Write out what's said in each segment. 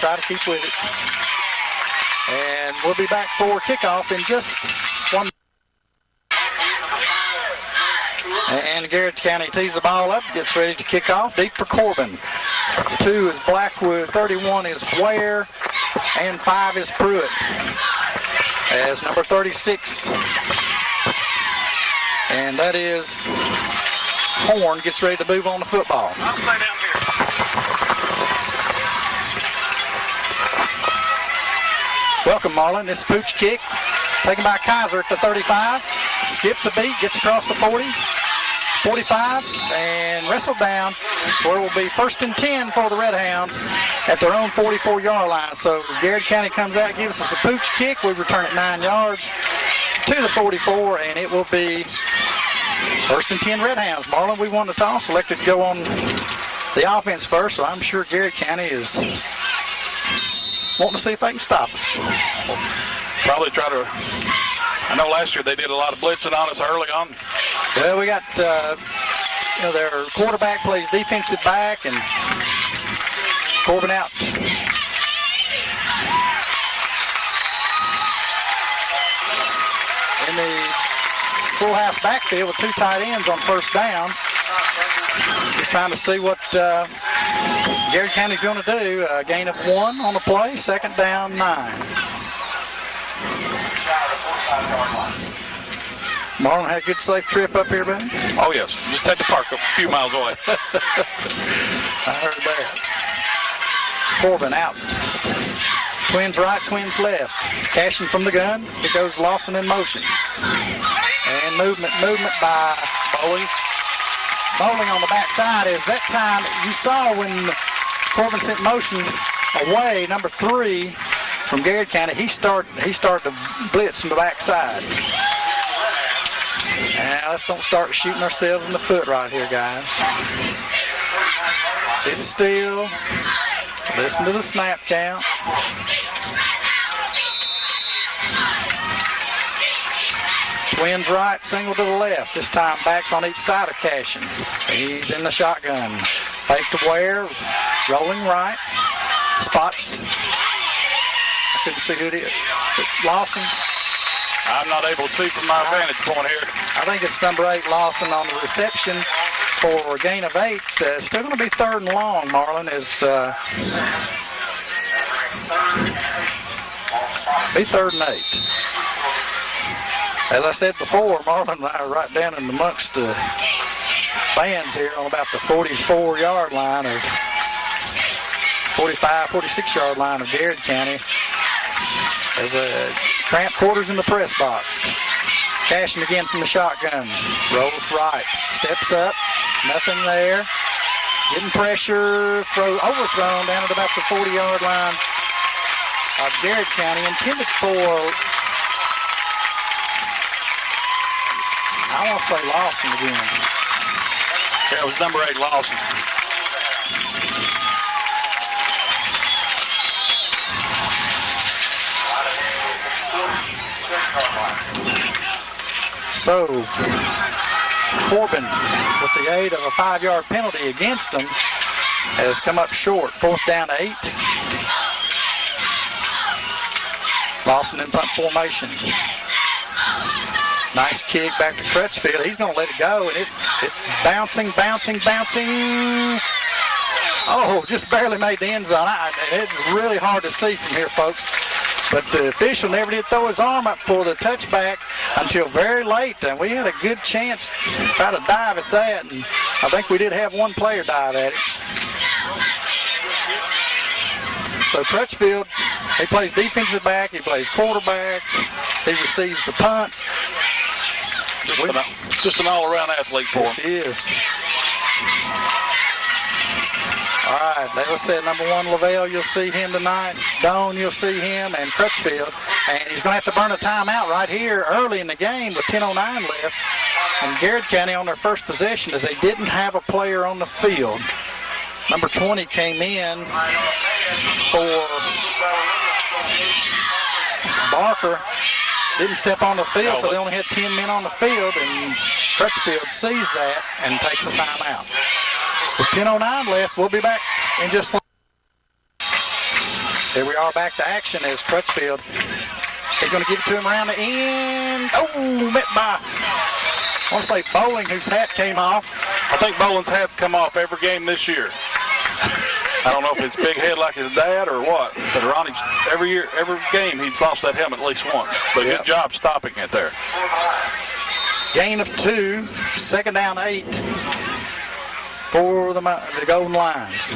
try to keep with it. And we'll be back for kickoff in just 1 minute. And Garrett County tees the ball up, gets ready to kick off. Deep for Corbin. 2 is Blackwood, 31 is Ware, and 5 is Pruitt. As number 36, and that is Horn, gets ready to move on the football. I'll stay down here. Welcome, Marlin. This is Pooch kick, taken by Kaiser at the 35. Skips a beat, gets across the 40, 45, and wrestled down where it will be 1st and 10 for the Redhounds at their own 44-yard line. So Garrard County comes out, gives us a Pooch kick. We return it 9 yards to the 44, and it will be 1st and 10 Redhounds. Marlon, we won the toss, selected to go on the offense first, so I'm sure Garrard County is wanting to see if they can stop us. Probably try to. I know last year they did a lot of blitzing on us early on. Well, we got, their quarterback plays defensive back, and Corbin out. In the full house backfield with 2 tight ends on 1st down. Just trying to see what Garrard County's going to do. A gain of 1 on the play, 2nd down, 9. Marlon had a good safe trip up here, buddy? Oh, yes. Just had to park a few miles away. I heard that. Corbin out. Twins right, twins left. Cashing from the gun. Here goes Lawson in motion. And movement by Bowling. Bowling on the backside is that time you saw when Corbin sent motion away, number 3 from Garrard County, he started to blitz from the backside. Now let's don't start shooting ourselves in the foot right here, guys. Sit still. Listen to the snap count. Twins right, single to the left. This time backs on each side of Cashin. He's in the shotgun. Fake to Ware, rolling right. Spots. I couldn't see who it is. Lawson. I'm not able to see from my vantage point here. I think it's number 8, Lawson, on the reception for a gain of 8. Still going to be 3rd and long, Marlon, is be 3rd and 8. As I said before, Marlon and I are right down in amongst the fans here on about the 44-yard line of 45, 46-yard line of Garrard County. There's a cramped quarters in the press box. Cashing again from the shotgun. Rolls right. Steps up. Nothing there. Getting pressure. Overthrown down at about the 40-yard line of Garrard County. Intended for, I want to say Lawson again. Yeah, it was number 8, Lawson. So, Corbin, with the aid of a 5-yard penalty against him, has come up short. 4th down, 8. Lawson in punt formation. Nice kick back to Crutchfield. He's going to let it go, and it's bouncing. Oh, just barely made the end zone. It's really hard to see from here, folks. But the official never did throw his arm up for the touchback until very late. And we had a good chance to try to dive at that. And I think we did have one player dive at it. So Crutchfield, he plays defensive back. He plays quarterback. He receives the punts. Just an all-around athlete for him. Yes, he is. All right, as I said, number 1, Lavelle, you'll see him tonight. Doan, you'll see him, and Crutchfield. And he's going to have to burn a timeout right here early in the game with 10:09 left. And Garrard County on their first possession, as they didn't have a player on the field. Number 20 came in for Barker. Didn't step on the field, so they only had 10 men on the field. And Crutchfield sees that and takes a timeout. With 10:09 left, we'll be back in just one. Here we are back to action as Crutchfield. He's going to give it to him around the end. Oh, met by, I want to say Bowling, whose hat came off. I think Bowling's hat's come off every game this year. I don't know if it's big head like his dad or what, but Ronnie's every game he's lost that helmet at least once. But good job stopping it there. Gain of 2, 2nd down 8 for the Golden Lions.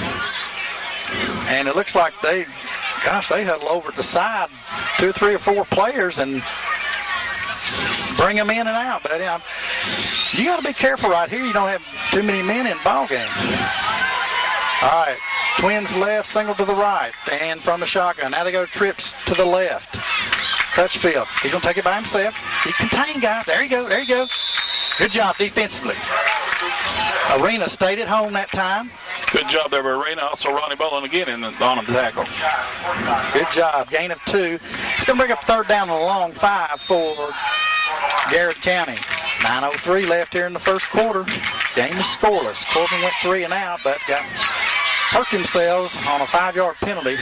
And it looks like they huddle over at the side 2 or 3 or 4 players and bring them in and out. But you got to be careful right here. You don't have too many men in the ball game. All right, Twins left, single to the right, and from the shotgun. Now they go trips to the left. Crutchfield, he's going to take it by himself. He contained, guys. There you go. Good job defensively. Arena stayed at home that time. Good job there by Arena. Also Ronnie Bowling again on the tackle. Good job. Gain of 2. It's going to bring up 3rd down and a long 5 for Garrard County. 9:03 left here in the first quarter. Game is scoreless. Corbin went 3 and out, but hurt themselves on a 5-yard penalty.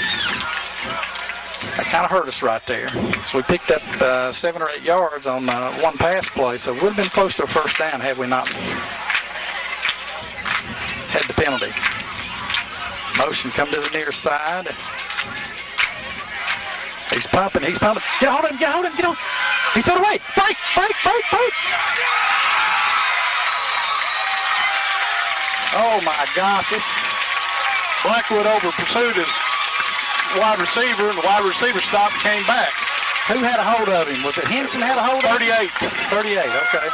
That kind of hurt us right there. So we picked up 7 or 8 yards on one pass play, so it would have been close to a first down had we not had the penalty. Motion come to the near side. He's pumping. Get a hold of him. He threw it away. Break. Oh, my gosh. Blackwood over-pursued his wide receiver, and the wide receiver stopped and came back. Who had a hold of him? Was it Henson had a hold of him? 38, okay.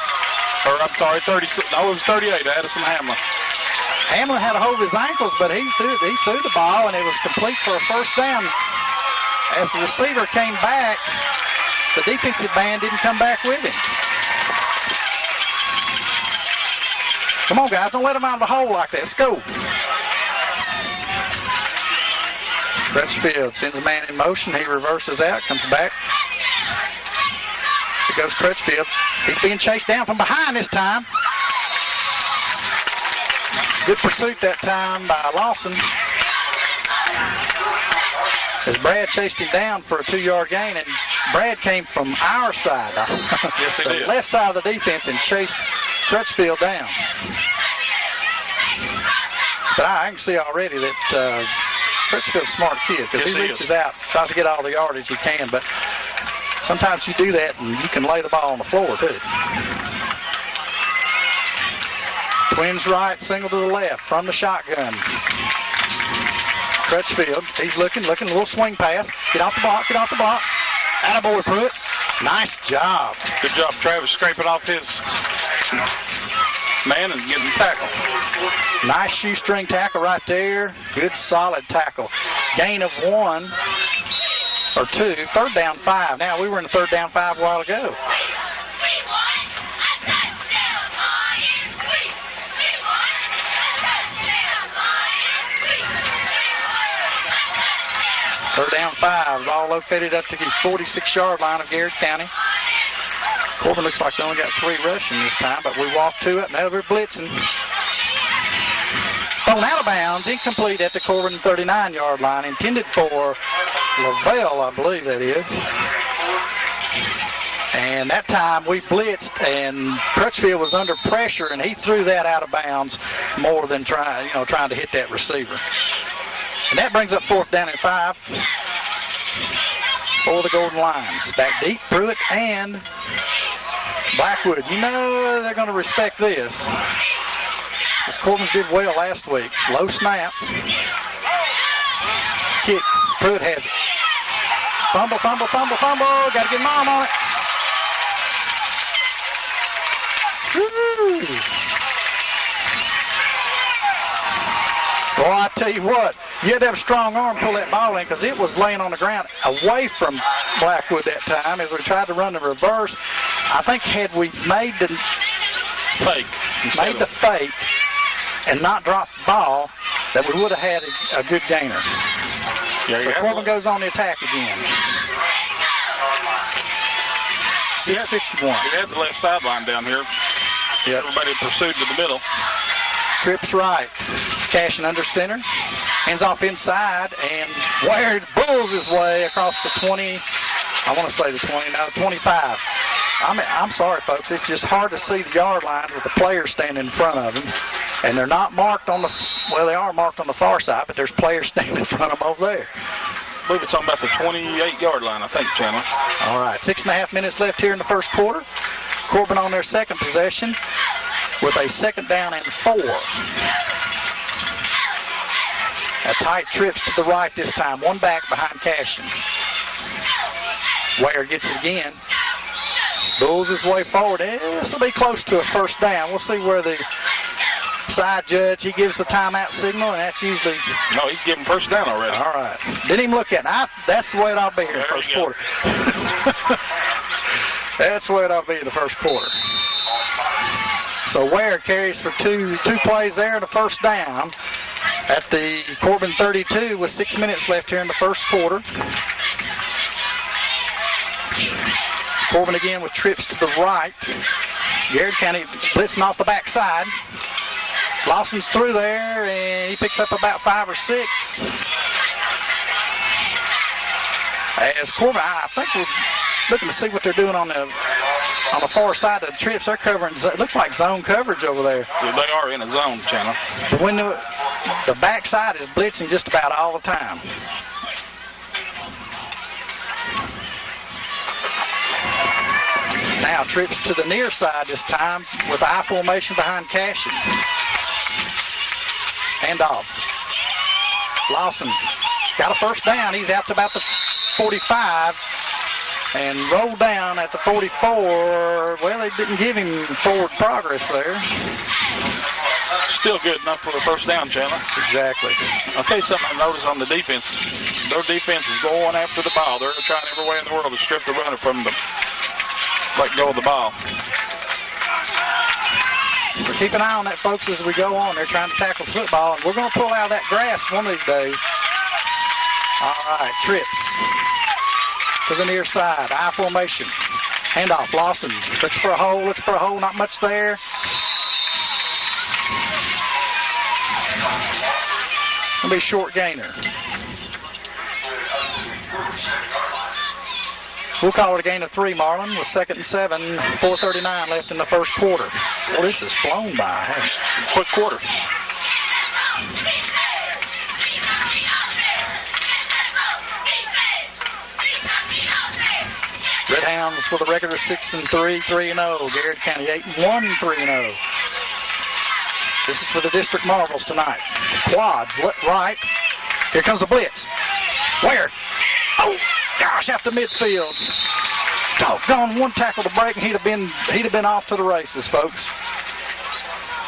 Or, I'm sorry, 36. No, it was 38, Addison Hamlin. Hamlin had a hold of his ankles, but he threw the ball, and it was complete for a first down. As the receiver came back, the defensive band didn't come back with him. Come on, guys. Don't let him out of the hole like that. Let's go. Crutchfield sends a man in motion. He reverses out, comes back. Here goes Crutchfield. He's being chased down from behind this time. Good pursuit that time by Lawson. As Brad chased him down for a 2-yard gain, and Brad came from our side, yes, he did. Left side of the defense, and chased Crutchfield down. But I can see already that Crutchfield's a smart kid, because he reaches out, tries to get all the yardage he can, but sometimes you do that and you can lay the ball on the floor too. Twins right, single to the left from the shotgun. Crutchfield, he's looking, a little swing pass. Get off the block. Attaboy, Pruitt. Nice job. Good job, Travis, scraping off his man and getting tackled. Nice shoestring tackle right there. Good solid tackle. Gain of 1 or 2. 3rd down 5. Now we were in the 3rd down 5 a while ago. Third down 5. Ball located up to the 46-yard line of Garrard County. Corbin looks like they only got 3 rushing this time, but we walk to it. Now we're blitzing. Thrown out of bounds, incomplete at the Corbin 39-yard line, intended for Lavelle, I believe that is. And that time we blitzed, and Crutchfield was under pressure, and he threw that out of bounds more than trying to hit that receiver. And that brings up 4th down and 5 for the Golden Lions. Back deep, Pruitt and Blackwood. They're going to respect this. As Corbin did well last week. Low snap. Kick. Pruitt has it. Fumble. Got to get Mom on it. Woo. Well, I tell you what, you had to have a strong arm to pull that ball in, because it was laying on the ground away from Blackwood that time as we tried to run the reverse. I think had we made the fake and not dropped the ball, that we would have had a good gainer. Yeah, so Corbin goes on the attack again. 6:51. You had the left sideline down here. Yep. Everybody pursued to the middle. Trips right. Cashin under center. Hands off inside, and Ware bulls his way across the 20. I want to say the 20, now 25. I'm sorry, folks. It's just hard to see the yard lines with the players standing in front of them. And they're not marked on the, well, they are marked on the far side, but there's players standing in front of them over there. I believe it's on about the 28-yard line, I think, Chandler. All right, 6.5 minutes left here in the first quarter. Corbin on their second possession with a 2nd down and 4. A tight trips to the right this time. One back behind Cashin. Ware gets it again. Bulls his way forward. This will be close to a 1st down. We'll see where the side judge, he gives the timeout signal, and that's usually... No, he's giving 1st down already. All right. Didn't even look at it. That's the way it ought to be here in the first quarter. That's the way it ought to be in the first quarter. So Ware carries for two plays there and a 1st down at the Corbin 32 with 6 minutes left here in the first quarter. Corbin again with trips to the right. Garrard County blitzing off the backside. Lawson's through there, and he picks up about 5 or 6. As Corbin, I think we're looking to see what they're doing on the far side of the trips. They're covering, it looks like zone coverage over there. Yeah, they are in a zone, Chandler. But when the backside is blitzing just about all the time. Now trips to the near side this time with the I formation behind Cashin. Hand off. Lawson got a 1st down. He's out to about the 45 and rolled down at the 44. Well, they didn't give him forward progress there. Still good enough for a 1st down, Chandler. Exactly. Okay, something I noticed on the defense. Their defense is going after the ball. They're trying every way in the world to strip the runner from them. Let go of the ball. So keep an eye on that, folks, as we go on. They're trying to tackle football, and we're going to pull out that grass one of these days. All right, trips to the near side. I formation. Handoff. Lawson looks for a hole. Not much there. Going to be a short gainer. We'll call it a gain of 3, Marlon, with 2nd and 7, 4:39 left in the first quarter. Well, this has flown by. Quick quarter. Redhounds with a record of 6-3, 3-0. Garrard County 8-1, 3-0. This is for the district marbles tonight. Quads, right. Here comes a blitz. Where? Oh, gosh, after midfield. Doggone, one tackle to break, and he'd have been off to the races, folks.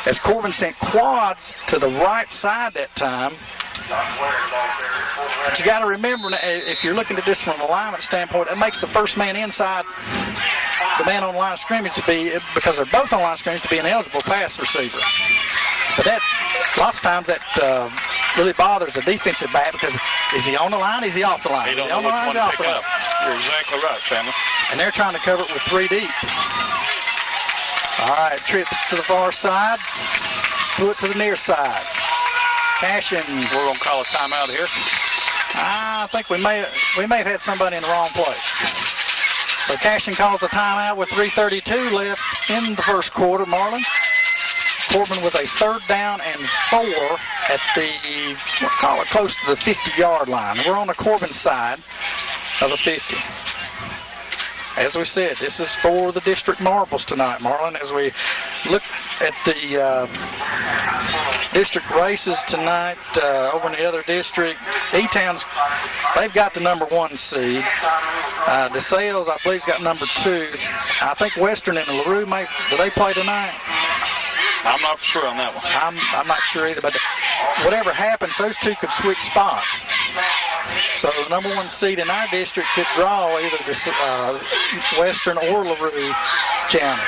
As Corbin sent quads to the right side that time. But you got to remember, if you're looking at this from an alignment standpoint, it makes the first man inside, the man on the line of scrimmage, to be, because they're both on the line of scrimmage, to be an eligible pass receiver. But that, lots of times, that really bothers the defensive back, because is he on the line? Is he off the line? He don't know which one to pick up. You're exactly right, Chandler. And they're trying to cover it with 3 deep. All right, trips to the far side, to it to the near side. Cashin. We're going to call a timeout here. I think we may have had somebody in the wrong place. So Cashin calls a timeout with 3:32 left in the first quarter, Marlon. Corbin with a 3rd down and 4 at the, we'll call it close to the 50-yard line. We're on the Corbin side of the 50. As we said, this is for the district marbles tonight, Marlon, as we look at the district races tonight over in the other district. E-Town's, they've got the number 1 seed. DeSales, I believe, has got number 2. I think Western and LaRue, do they play tonight? I'm not sure on that one. I'm not sure either, but whatever happens, those two could switch spots. So the number 1 seed in our district could draw either Western or LaRue County.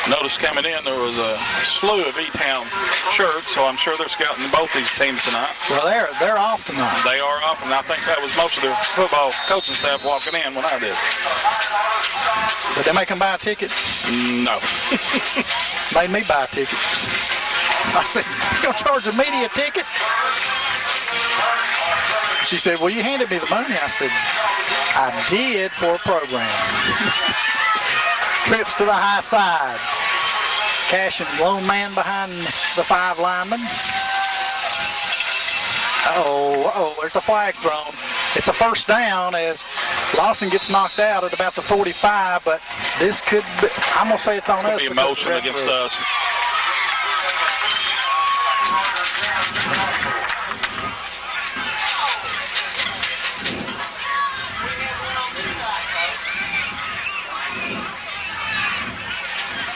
Notice coming in, there was a slew of E-Town shirts, so I'm sure they're scouting both these teams tonight. Well, they're off tonight. They are off, and I think that was most of their football coaching staff walking in when I did. Did they make them buy a ticket? No. Made me buy a ticket. I said, you going to charge a media ticket? She said, well, you handed me the money. I said, I did for a program. Trips to the high side. Cash and lone man behind the 5 linemen. There's a flag thrown. It's a first down as Lawson gets knocked out at about the 45, but this could be, I'm going to say it's on us. Be emotion against us.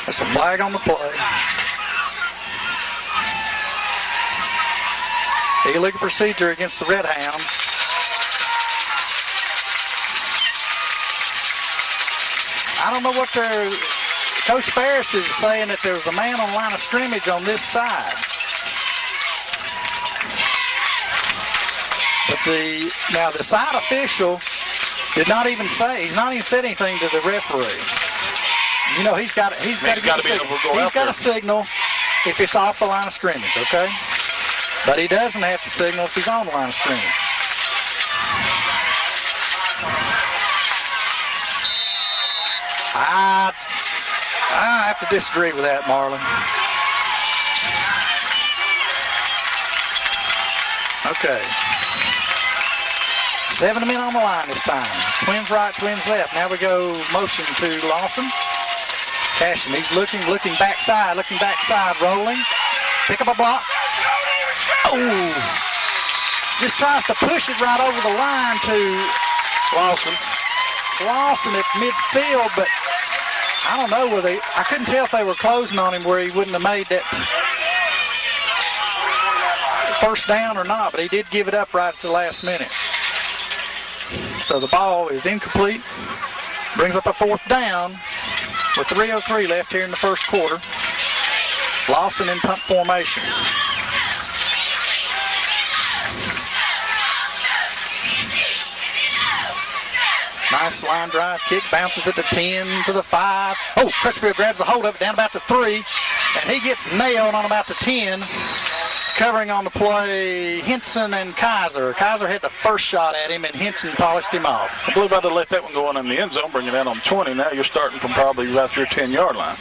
There's a flag on the play. Illegal procedure against the Redhounds. I don't know what Coach Ferris is saying that there was a man on the line of scrimmage on this side. But the side official did not even say, he's not even said anything to the referee. You know, he's got to signal if it's off the line of scrimmage, okay? But he doesn't have to signal if he's on the line of scrimmage. I have to disagree with that, Marlon. Okay. 7 men on the line this time. Twins right, twins left. Now we go motion to Lawson. Cashin, he's looking backside, rolling. Pick up a block. Oh! Just tries to push it right over the line to Lawson at midfield, but I don't know whether I couldn't tell if they were closing on him where he wouldn't have made that first down or not, but he did give it up right at the last minute. So the ball is incomplete. Brings up a 4th down with 3:03 left here in the first quarter. Lawson in punt formation. Nice line drive kick, bounces at the 10 to the 5. Oh, Crutchfield grabs a hold of it down about the 3, and he gets nailed on about the 10. Covering on the play, Henson and Kaiser. Kaiser had the first shot at him, and Henson polished him off. I believe I'd have let that one go on in the end zone, bring it out on 20. Now you're starting from probably about your 10-yard line.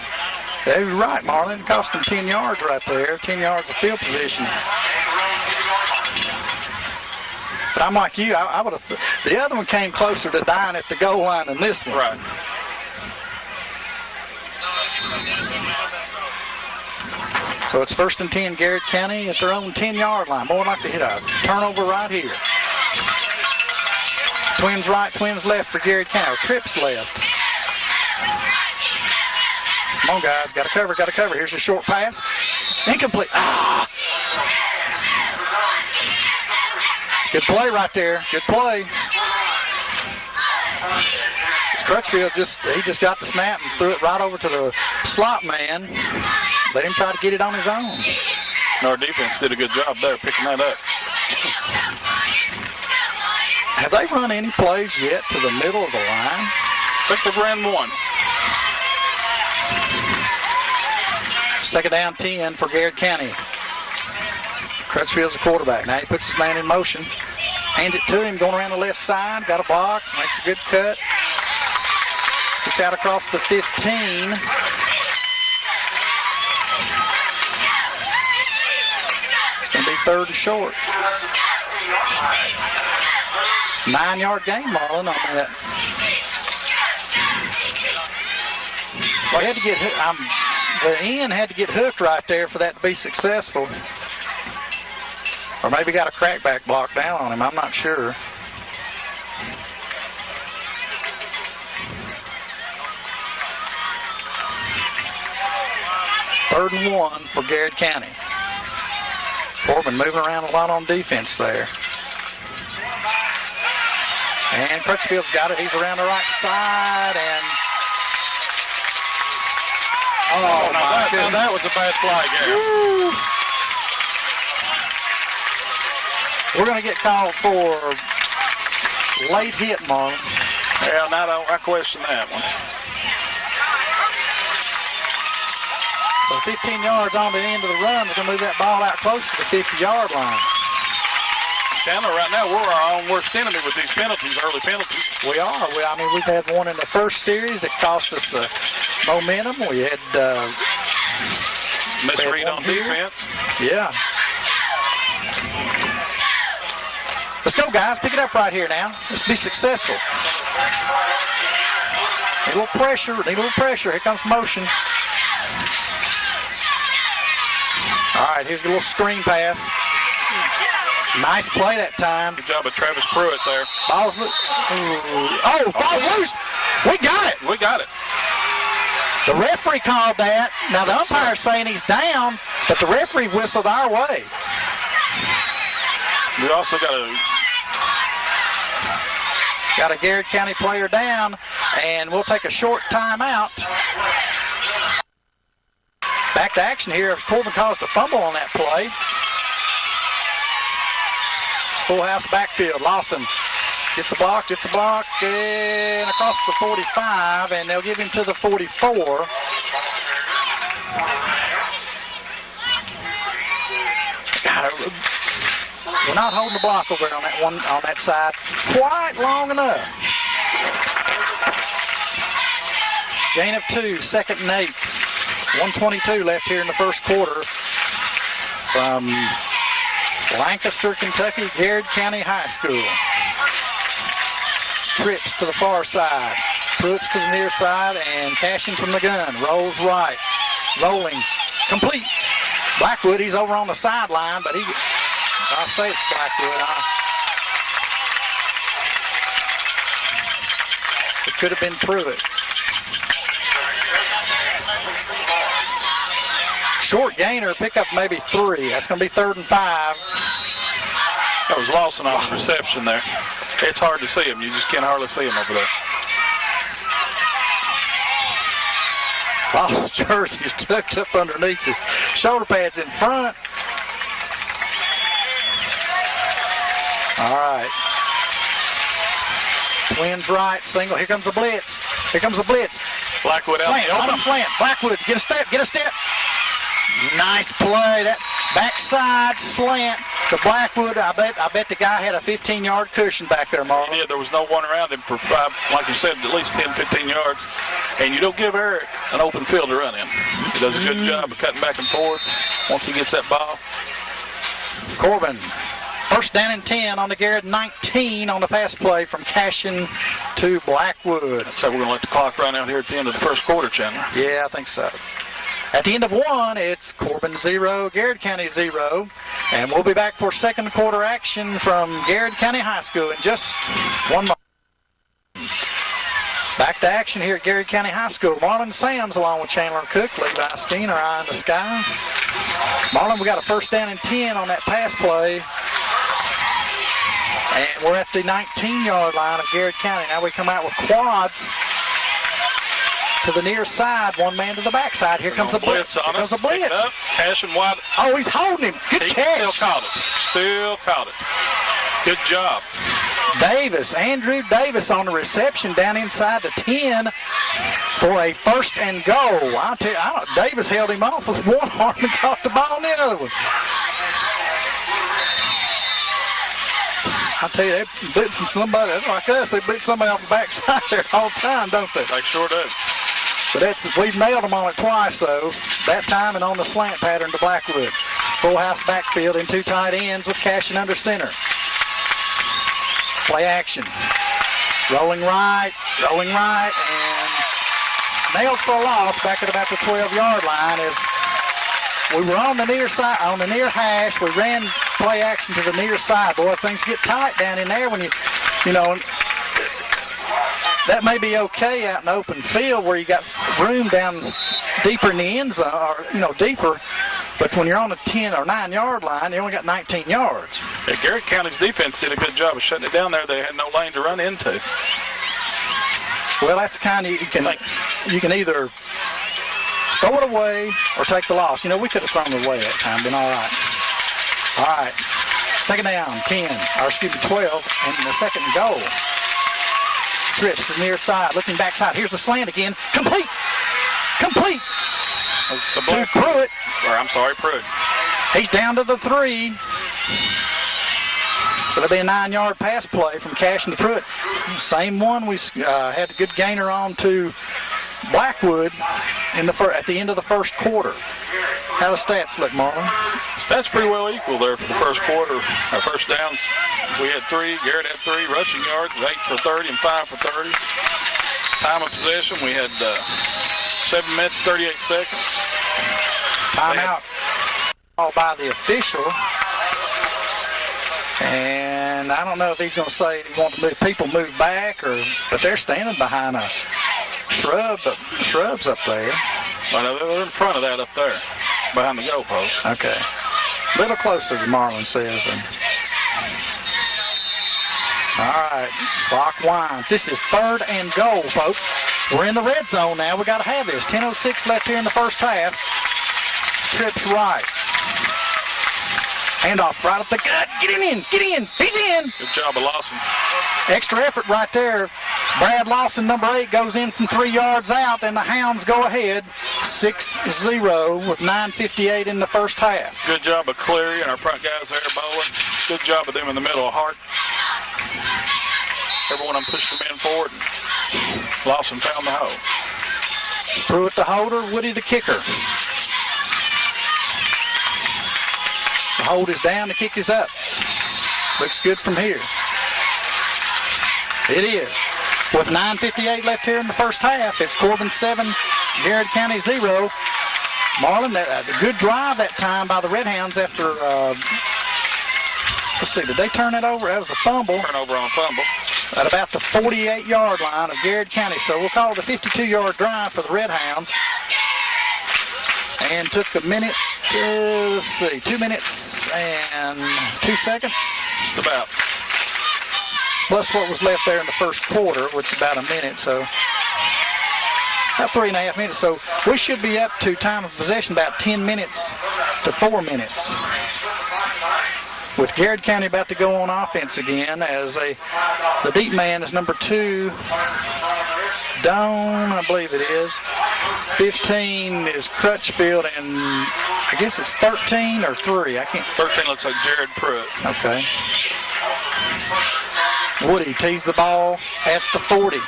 Yeah, you're right, Marlon. It cost him 10 yards right there, 10 yards of field position. But I'm like you. I would have. The other one came closer to dying at the goal line than this one. Right. So it's 1st and 10, Garrard County at their own 10-yard line. More like to hit a turnover right here. Twins right, twins left for Garrard County. Trips left. Come on, guys. Got to cover. Here's a short pass. Incomplete. Good play right there. Good play. Crutchfield just got the snap and threw it right over to the slot man. Let him try to get it on his own. Our defense did a good job there picking that up. Have they run any plays yet to the middle of the line? I think they've ran one. 2nd down 10 for Garrard County. Crutchfield's the quarterback. Now he puts his man in motion. Hands it to him, going around the left side. Got a block, makes a good cut. Gets out across the 15. It's going to be 3rd and short. It's a 9-yard gain, Marlon, on that. Well, he had to get the end had to get hooked right there for that to be successful. Or maybe got a crackback block down on him. I'm not sure. Third and 1 for Garrard County. Corbin moving around a lot on defense there. And Crutchfield's got it. He's around the right side. And my goodness. That was a bad flag, Garrett. We're going to get called for late hit, Marlon. Yeah, I question that one. So 15 yards on the end of the run. We're going to move that ball out close to the 50-yard line. Chandler, right now, we're our own worst enemy with these penalties, early penalties. We are. We've had one in the first series. It cost us momentum. We had misread on defense. Yeah. Let's go, guys. Pick it up right here now. Let's be successful. Need a little pressure. Here comes motion. All right, here's a little screen pass. Nice play that time. Good job of Travis Pruitt there. Ball's loose. Ball's loose. We got it. The referee called that. Now the umpire's saying he's down, but the referee whistled our way. We also got a Garrard County player down, and we'll take a short timeout. Back to action here. Corbin caused a fumble on that play. Full house backfield. Lawson gets a block, and across the 45, and they'll give him to the 44. We're not holding the block over there on that side quite long enough. Gain of 2, 2nd and 8. 1:22 left here in the first quarter from Lancaster, Kentucky, Garrard County High School. Trips to the far side. Pruitt's to the near side, and cashing from the gun. Rolls right. Rolling. Complete. Blackwood, he's over on the sideline, but I'll say it's Blackwood. It could have been Pruitt. Short gainer, pick up maybe 3. That's going to be 3rd and 5. That was Lawson on the reception there. It's hard to see him. You just can't hardly see him over there. Lawson's jersey is tucked up underneath his shoulder pads in front. All right. Twins right, single. Here comes the blitz. Blackwood out in the open. Slant. Blackwood, get a step. Nice play. That backside slant to Blackwood. I bet the guy had a 15-yard cushion back there, Marlon. He did. There was no one around him for 5, like you said, at least 10, 15 yards. And you don't give Eric an open field to run in. He does a good job of cutting back and forth once he gets that ball. Corbin, 1st down and 10 on the Garrard, 19 on the pass play from Cashin to Blackwood. So we're going to let the clock run out here at the end of the first quarter, Chandler. Yeah, I think so. At the end of 1, it's Corbin 0, Garrard County 0. And we'll be back for second quarter action from Garrard County High School in just 1 moment. Back to action here at Garrard County High School. Marlon Sams along with Chandler Cook, Levi Skeen are eye in the sky. Marlon, we got a 1st down and 10 on that pass play. And we're at the 19-yard line of Garrard County. Now we come out with quads to the near side, one man to the backside. Here comes the blitz. On us. Cash and wide. Oh, he's holding him. Good catch. Still caught it. Good job. Andrew Davis on the reception down inside the 10 for a 1st and goal. I'll tell you, Davis held him off with one arm and caught the ball in the other one. I'll tell you, they're blitzing somebody. Like us, they blitz somebody off the backside there all the time, don't they? They sure do. But we've nailed them on it twice, though. That time and on the slant pattern to Blackwood. Full house backfield in 2 tight ends with Cashin under center. Play action. Rolling right, and nailed for a loss back at about the 12-yard line as we were on the near side, on the near hash. We ran play action to the near side. Boy, things get tight down in there when you know, that may be okay out in the open field where you got room down deeper in the end zone, or, deeper. But when you're on the 10 or 9-yard line, you only got 19 yards. Yeah, Garrard County's defense did a good job of shutting it down there. They had no lane to run into. Well, that's kind of, you can either throw it away or take the loss. We could have thrown it away that time, been all right. All right, 2nd down, 12, and the 2nd and goal. Trips to the near side, looking backside. Here's the slant again. Complete. to Pruitt. Pruitt. He's down to the 3. So that'll be a 9-yard pass play from Cash and Pruitt. Same one we had a good gainer on to Blackwood at the end of the first quarter. How the stats look, Marlon? Stats pretty well equal there for the first quarter. Our first downs, we had 3. Garrett had 3 rushing yards, 8 for 30 and 5 for 30. Time of possession, we had 7 minutes, 38 seconds. Timeout all by the official. And I don't know if he's going to say he wants to move people move back, but they're standing behind a shrubs up there. Well, they're in front of that up there, behind the goalpost. Okay. A little closer, Marlon says. All right, clock winds. This is 3rd and goal, folks. We're in the red zone now. We got to have this. 10:06 left here in the first half. Trips right. Handoff right up the gut. Get him in. Get in. He's in. Good job of Lawson. Extra effort right there. Brad Lawson, number 8, goes in from 3 yards out, and the Hounds go ahead 6-0 with 9:58 in the first half. Good job of Cleary and our front guys there bowling. Good job of them in the middle of Hart. Everyone pushed them in forward, and Lawson found the hole. Pruitt the holder, Woody the kicker. The hold is down, the kick is up. Looks good from here. It is. With 9:58 left here in the first half, it's Corbin 7, Garrard County 0. Marlon, a good drive that time by the Redhounds after, let's see, did they turn it over? That was a fumble. Turnover on fumble. At about the 48-yard line of Garrard County. So we'll call it a 52-yard drive for the Redhounds. And took a minute, 2 minutes and 2 seconds. Just about. Plus what was left there in the first quarter, which is about a minute, so about 3.5 minutes. So we should be up to time of possession about 10 minutes to 4 minutes. With Garrard County about to go on offense again, as the deep man is number 2, Doan, I believe it is. 15 is Crutchfield, and I guess it's 13 or 3. I can't. 13 looks like Jared Pruitt. Okay. Woody tees the ball at the 40.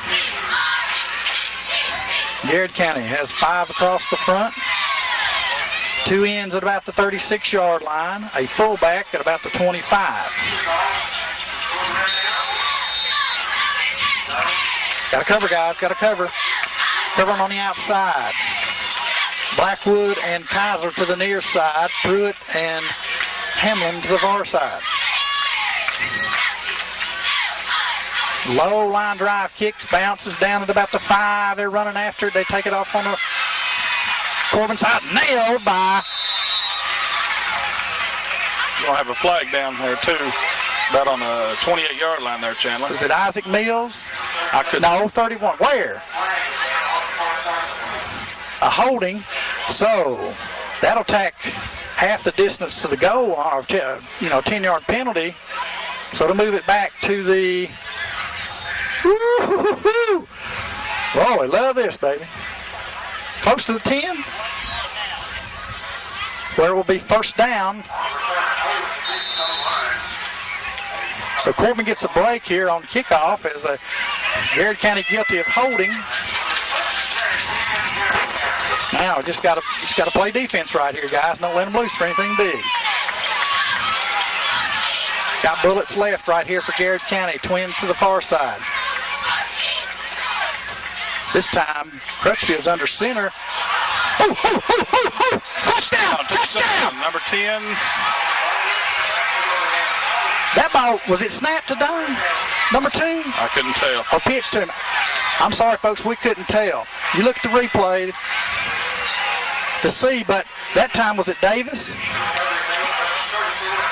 Garrard County has 5 across the front. 2 ends at about the 36-yard line. A fullback at about the 25. Got to cover, guys. Got to cover. Covering on the outside. Blackwood and Kaiser to the near side. Pruitt and Hamlin to the far side. Low line drive kicks, bounces down at about the 5. They're running after it. They take it off on the Corbin side. Nailed by. You're going to have a flag down there, too. About on the 28-yard line there, Chandler. Is it Isaac Mills? I couldn't. No, 31. Where? A holding. So that'll tack half the distance to the goal, or 10-yard penalty. So to move it back to the. Woo-hoo-hoo-hoo. Oh, I love this, baby. Close to the 10. Where it will be first down. So Corbin gets a break here on kickoff as Garrard County guilty of holding. Now just got to play defense right here, guys. Don't let them loose for anything big. Got bullets left right here for Garrard County. Twins to the far side. This time, Crutchfield's under center. Oh! Touchdown! Touchdown! Number 10. That ball, was it snapped to Doan? Number 2? I couldn't tell. Or pitched to him? I'm sorry, folks, we couldn't tell. You look at the replay to see, but that time, was it Davis?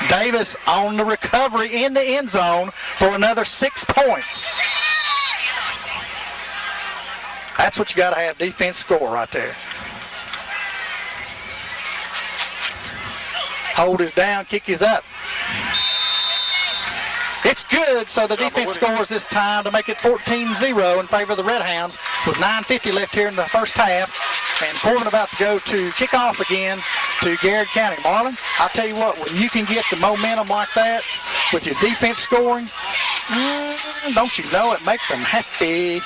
Davis on the recovery in the end zone for another 6 points. That's what you got to have, defense score right there. Hold is down, kick is up. It's good, so the defense scores this time to make it 14-0 in favor of the Redhounds with 9:50 left here in the first half. And Corbin about to go to kick off again to Garrard County. Marlon, I'll tell you what, when you can get the momentum like that with your defense scoring, don't you know it makes them happy.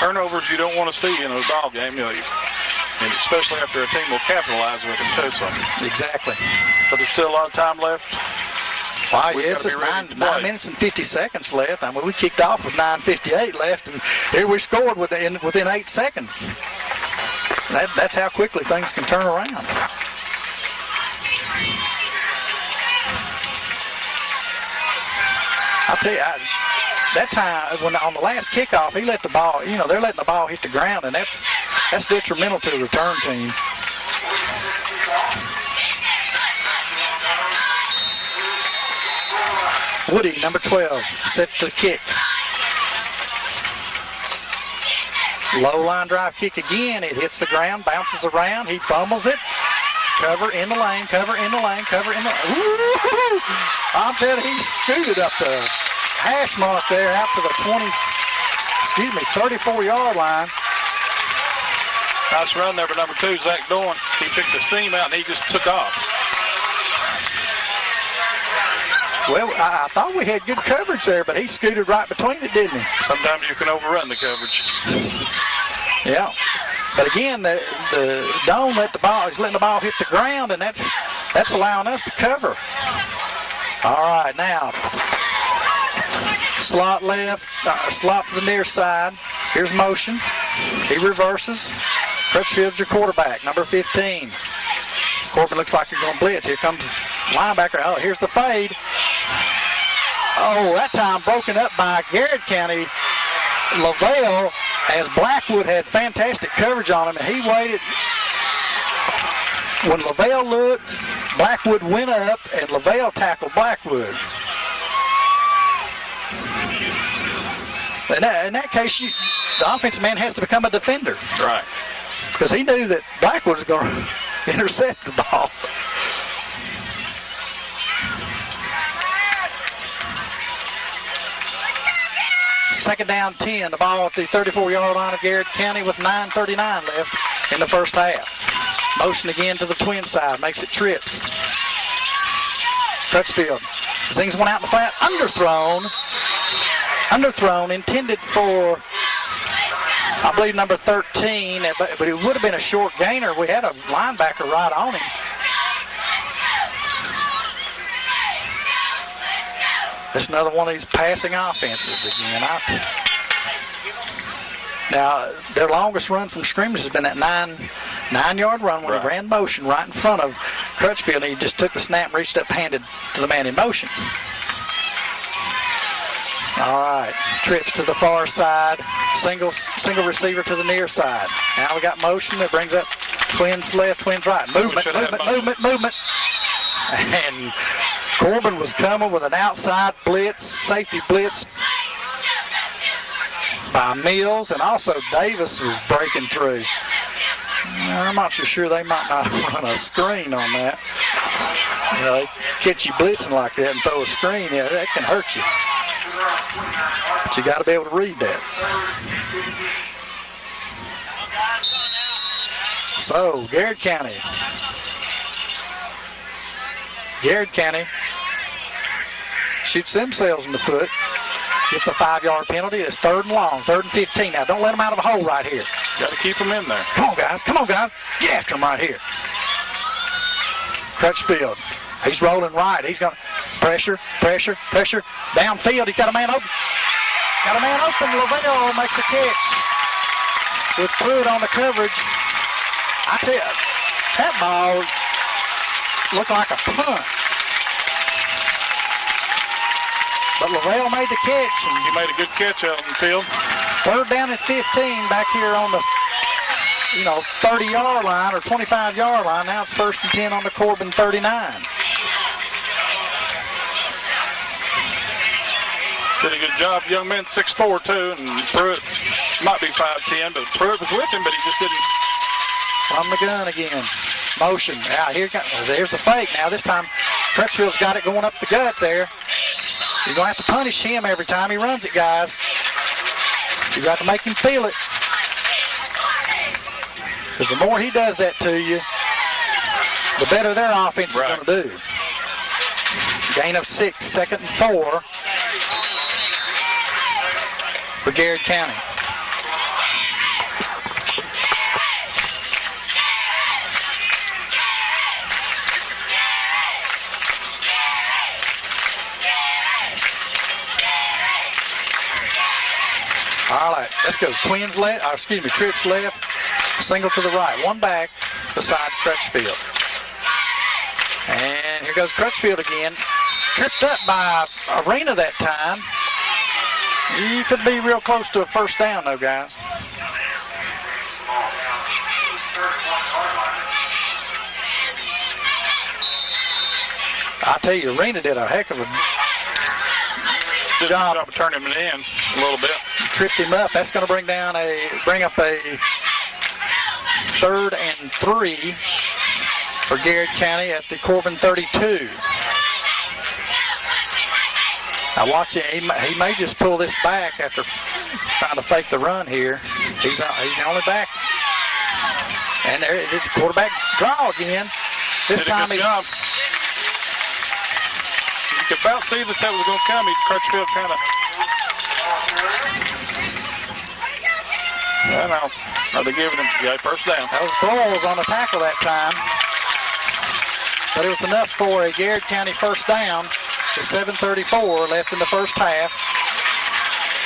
Turnovers you don't want to see in a ball game, you know, and especially after a team will capitalize with them too. So. Exactly. But there's still a lot of time left. Wow, yes, it's 9 minutes and 50 seconds left. I mean, we kicked off with 9:58 left, and here we scored within 8 seconds. That's how quickly things can turn around. I'll tell you, that time, when on the last kickoff, he let the ball, you know, they're letting the ball hit the ground, and that's detrimental to the return team. Woody, number 12, set to kick. Low line drive kick again. It hits the ground, bounces around. He fumbles it. Cover in the lane, cover in the lane, cover in the lane. Woo-hoo-hoo! I'm telling you, he scooted up the hash mark there out to the 34-yard line. Nice run there for number 2, Zach Dorn. He picked the seam out and he just took off. Well, I thought we had good coverage there, but he scooted right between it, didn't he? Sometimes you can overrun the coverage. Yeah. But again, the Dome let the ball, he's letting the ball hit the ground, and that's allowing us to cover. All right, now, slot left, slot to the near side. Here's motion. He reverses. Crutchfield's your quarterback, number 15. Corbin looks like you're going to blitz. Here comes linebacker. Oh, here's the fade. Oh, that time broken up by Garrard County. LaVelle, as Blackwood had fantastic coverage on him, and he waited. When LaVelle looked, Blackwood went up, and LaVelle tackled Blackwood. In that case, the offensive man has to become a defender. Right. Because he knew that Blackwood was going to intercept the ball. Second down 10, the ball at the 34-yard line of Garrard County with 9:39 left in the first half. Motion again to the twin side, makes it trips. Crutchfield sings one out in the flat, underthrown, intended for, I believe, number 13, but it would have been a short gainer. We had a linebacker right on him. It's another one of these passing offenses again. Now, their longest run from scrimmage has been that nine-yard run when he ran motion right in front of Crutchfield. He just took the snap, reached up, handed to the man in motion. All right, trips to the far side, single receiver to the near side. Now we got motion that brings up twins left, twins right. Movement. And Corbin was coming with an outside blitz, safety blitz by Mills, and also Davis was breaking through. I'm not so sure they might not run a screen on that. You know, they catch you blitzing like that and throw a screen, yeah, that can hurt you. But you got to be able to read that. So, Garrard County shoots themselves in the foot. Gets a 5-yard penalty. It's 3rd and long, 3rd and 15. Now, don't let them out of a hole right here. Got to keep them in there. Come on, guys. Get after them right here. Crutchfield. He's rolling right. He's going to pressure. Downfield. He's got a man open. LaVelle makes a catch with Pruitt on the coverage. I tell you, that ball looked like a punt. But LaVelle made the catch. And he made a good catch out on the field. 3rd down and 15 back here on the 30-yard line or 25-yard line. Now it's 1st and 10 on the Corbin 39. Did a good job. Young man, 6'4", too, and Pruitt might be 5'10", but Pruitt was with him, but he just didn't. From the gun again. Motion. Now there's the fake. Now this time Crutchfield's got it going up the gut there. You're going to have to punish him every time he runs it, guys. You got to make him feel it. Because the more he does that to you, the better their offense is going to do. Gain of 6, 2nd and 4 for Garrard County. All right, let's go. Twins left, Trips left, single to the right. One back beside Crutchfield. And here goes Crutchfield again. Tripped up by Arena that time. He could be real close to a first down, though, guys. I tell you, Arena did a heck of a job of turning him in a little bit. Tripped him up. That's going to bring up a 3rd and 3 for Garrard County at the Corbin 32. Now watch it. He may just pull this back after trying to fake the run here. He's the only back. And there it's quarterback draw again. This time he. You could about see that was going to come. Crutchfield kind of. I don't know. Are they giving him first down? That was Broyles on the tackle that time. But it was enough for a Garrard County first down. With 7:34 left in the first half.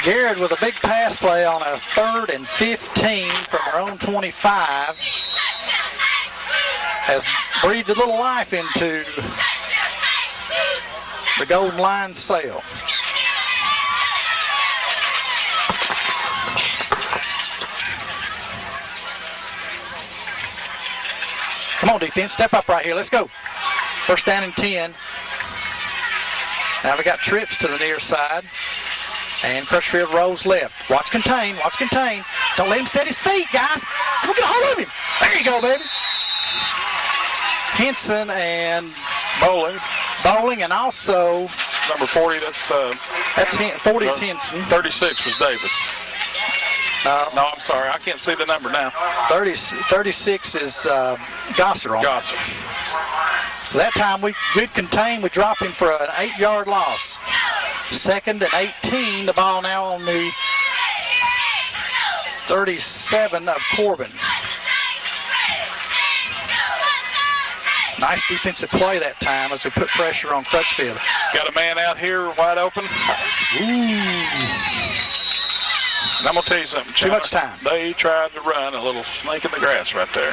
Garrard with a big pass play on a 3rd and 15 from our own 25 has breathed a little life into the Golden Line sail. Come on, defense. Step up right here. Let's go. First down and 10. Now we got Trips to the near side. And Crutchfield rolls left. Watch contain. Don't let him set his feet, guys. Come on, get a hold of him. There you go, baby. Henson and Bowling, and also number 40. That's 40's Henson. 36 was Davis. No, I'm sorry. I can't see the number now. 36 is Gosser on. Gosser. So that time good contain. We drop him for an 8-yard loss. 2nd and 18. The ball now on the 37 of Corbin. Nice defensive play that time as we put pressure on Crutchfield. Got a man out here wide open. And I'm going to tell you something, Chandler. Too much time. They tried to run a little snake in the grass right there.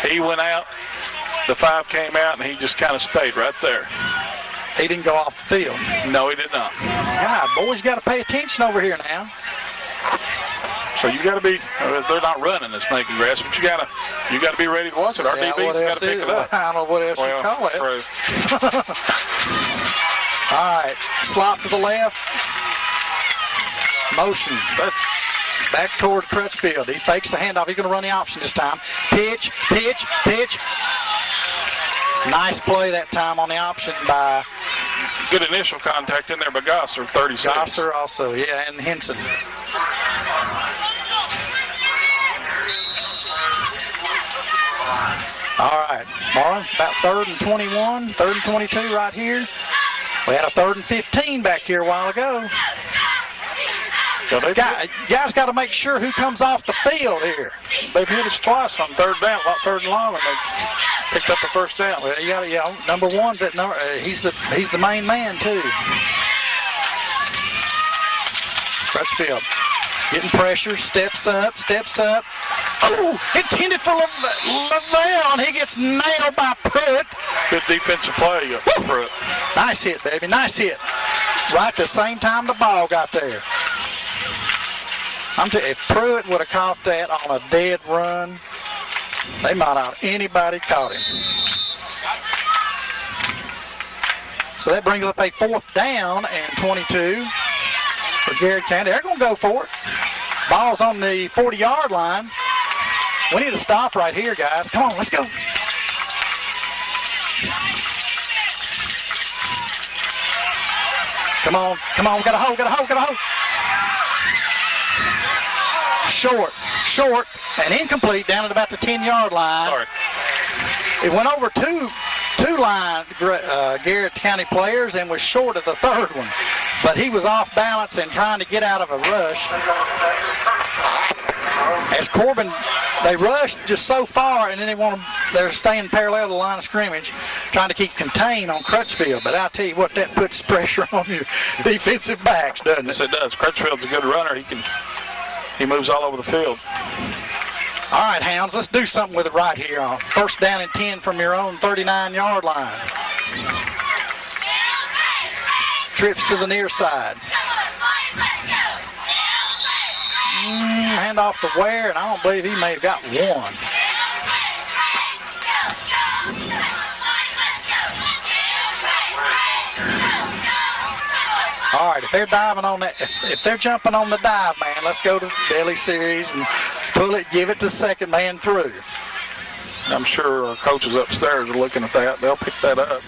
He went out, the 5 came out, and he just kind of stayed right there. He didn't go off the field. No, he did not. God, boys got to pay attention over here now. So you got to be. They're not running the snake in grass, but you got to be ready to watch it. Our DB's got to pick it up. I don't know what else you call it. All right, slop to the left. Motion. Back toward Crutchfield. He fakes the handoff. He's going to run the option this time. Pitch. Nice play that time on the option by. Good initial contact in there by Gosser, 36. Gosser also, yeah, and Henson. All right, Marlon, about 3rd and 21, 3rd and 22 right here. We had a 3rd and 15 back here a while ago. Guys got to make sure who comes off the field here. They've hit us twice on 3rd down, 3rd and long, and they've picked up the first down. Well, number 1's at number. He's the main man too. Crutchfield getting pressure, steps up. Oh, intended for Lavelle, and he gets nailed by Pruitt. Good defensive play, Pruitt. Nice hit, baby. Nice hit. Right the same time the ball got there. I'm telling you, if Pruitt would have caught that on a dead run, they might not anybody caught him. So that brings up a 4th down and 22 for Garrard County. They're going to go for it. Ball's on the 40-yard line. We need to stop right here, guys. Come on, let's go. Come on. Got a hold. short, and incomplete down at about the 10-yard line. Sorry. It went over two Garrett County players and was short of the third one. But he was off balance and trying to get out of a rush. As Corbin, they rushed just so far, and then they're staying parallel to the line of scrimmage, trying to keep contained on Crutchfield. But I'll tell you what, that puts pressure on your defensive backs, doesn't it? Yes, it does. Crutchfield's a good runner. He moves all over the field. All right, Hounds, let's do something with it right here on 1st down and 10 from your own 39-yard line. Trips to the near side. Hand off to Ware, and I don't believe he may have got one. All right, if they're diving on that, if they're jumping on the dive man, let's go to belly series and pull it, give it to second man through. I'm sure our coaches upstairs are looking at that. They'll pick that up.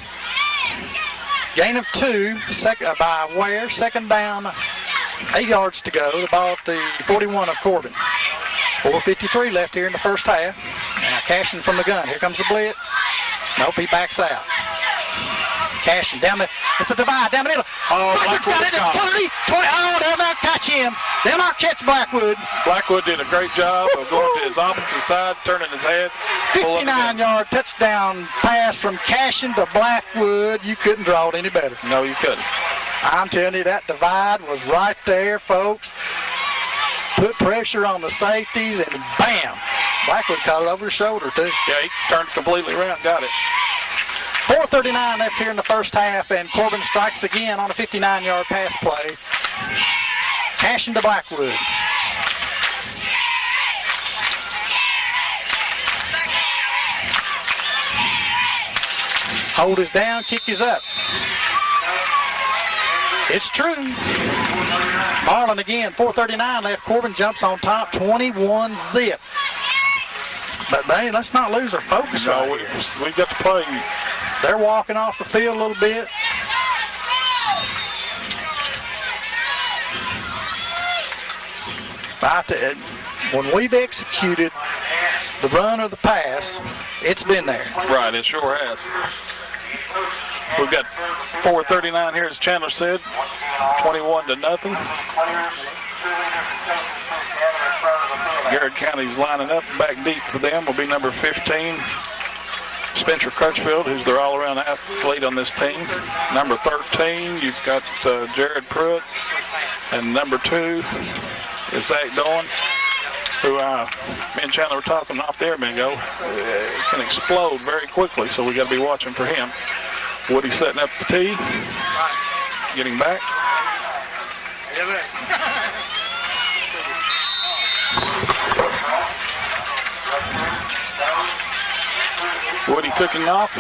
Gain of 2 by Ware. Second down, 8 yards to go. The ball at the 41 of Corbin. 4:53 left here in the first half. Now Cashin from the gun. Here comes the blitz. Nope, he backs out. Cashin down the, it's a divide down the middle. Oh, Blackwood's got it at 30, 20. Oh, they'll not catch him. They'll not catch Blackwood. Blackwood did a great job of going to his opposite side, turning his head. 59-yard touchdown pass from Cashin to Blackwood. You couldn't draw it any better. No, you couldn't. I'm telling you, that divide was right there, folks. Put pressure on the safeties, and bam! Blackwood caught it over his shoulder, too. Yeah, he turned completely around, got it. 4:39 left here in the first half, and Corbin strikes again on a 59-yard pass play. Cashin to Blackwood. Hold is down, kick is up. It's true. Marlin again, 4:39 left. Corbin jumps on top, 21-zip. But, man, let's not lose our focus right here. We got to play. They're walking off the field a little bit. When we've executed the run or the pass, it's been there. Right, it sure has. We've got 4:39 here, as Chandler said, 21-0. Garrard County's lining up. Back deep for them will be number 15, Spencer Crutchfield, who's their all-around athlete on this team. Number 13, you've got Jared Pruitt. And number 2 is Zach Dolan, who me and Chandler were talking off there a minute ago. Can explode very quickly, so we got to be watching for him. Woody setting up the tee. Getting back. Woody cooking off.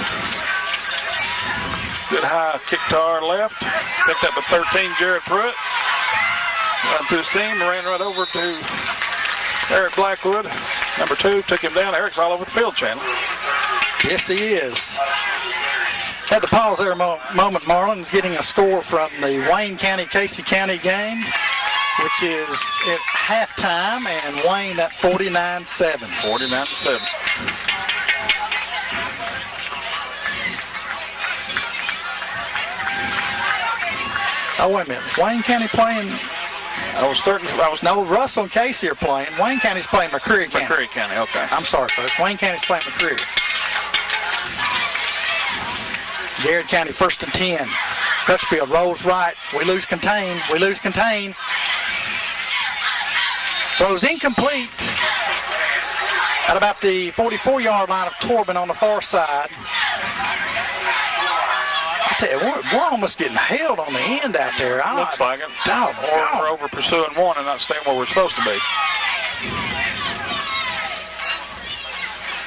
Good high kick to our left. Picked up a 13, Jared Pruitt. Run through the seam, ran right over to Eric Blackwood. Number 2 took him down. Eric's all over the field, Chandler. Yes, he is. Had to pause there a moment. Marlin's getting a score from the Wayne County-Casey County game, which is at halftime, and Wayne at 49-7. 49-7. Oh, wait a minute. Wayne County playing? No, Russell and Casey are playing. Wayne County's playing McCreary County. McCreary County, okay. I'm sorry, folks. Wayne County's playing McCreary. Garrard County 1st and 10. Crutchfield rolls right. We lose contain. Throws incomplete at about the 44-yard line of Corbin on the far side. I tell you, we're almost getting held on the end out there. Looks like it. Or we're over pursuing one and not staying where we're supposed to be.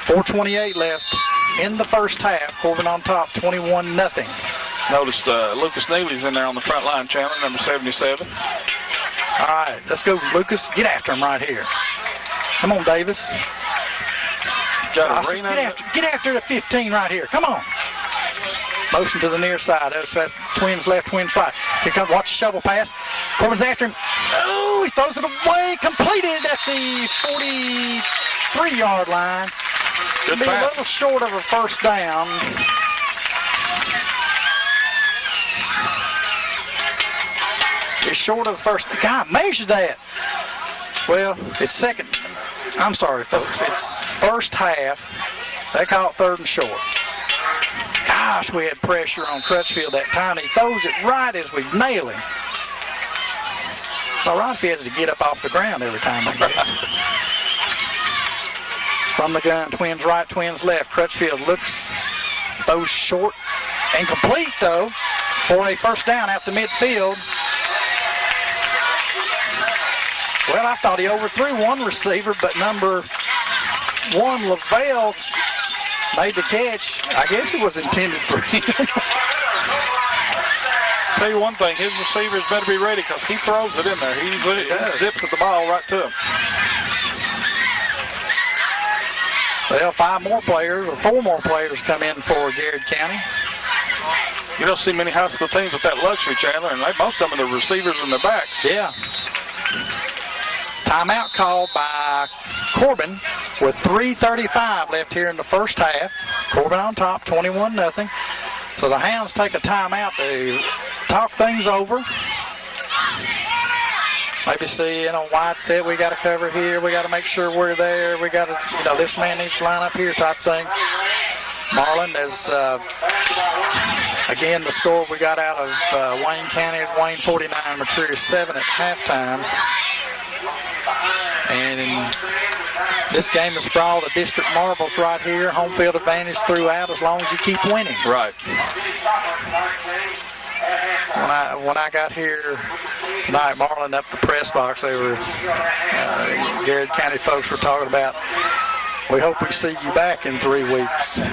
4:28 left in the first half. Corbin on top, 21-0. Notice Lucas Neely's in there on the front line, Chandler, number 77. All right, let's go, Lucas. Get after him right here. Come on, Davis. Get after the 15 right here. Come on. Motion to the near side. That's Twins left, Twins right. Here comes, watch the shovel pass. Corbin's after him. Oh, he throws it away. Completed at the 43-yard line. Good Be pass. a little short of a first down. It's short of the first. God, measure that. Well, it's second. I'm sorry, folks. It's first half. They call it third and short. Gosh, we had pressure on Crutchfield that time. He throws it right as we nail him. It's all right if he has to get up off the ground every time I get it. From the gun, Twins right, Twins left. Crutchfield looks, throws short and complete, though, for a first down out the midfield. Well, I thought he overthrew one receiver, but number 1, Lavelle, made the catch. I guess it was intended for him. Tell you one thing, his receivers better be ready because he throws it in there. He zips at the ball right to him. Well, 4 more players come in for Garrard County. You don't see many high school teams with that luxury, Chandler, and most of them are the receivers in their backs. Yeah. Timeout called by Corbin with 3:35 left here in the first half. Corbin on top, 21-0. So the Hounds take a timeout to talk things over. Maybe see, wide set, we got to cover here. We got to make sure we're there. We got to, this man needs to line up here type thing. Marlin is, again, the score we got out of Wayne County is Wayne 49, Mercury 7 at halftime. And this game is for all the district marbles right here. Home field advantage throughout as long as you keep winning. Right. When I got here tonight, Marlin up the press box, they were, Garrard County folks were talking about, we hope we see you back in 3 weeks.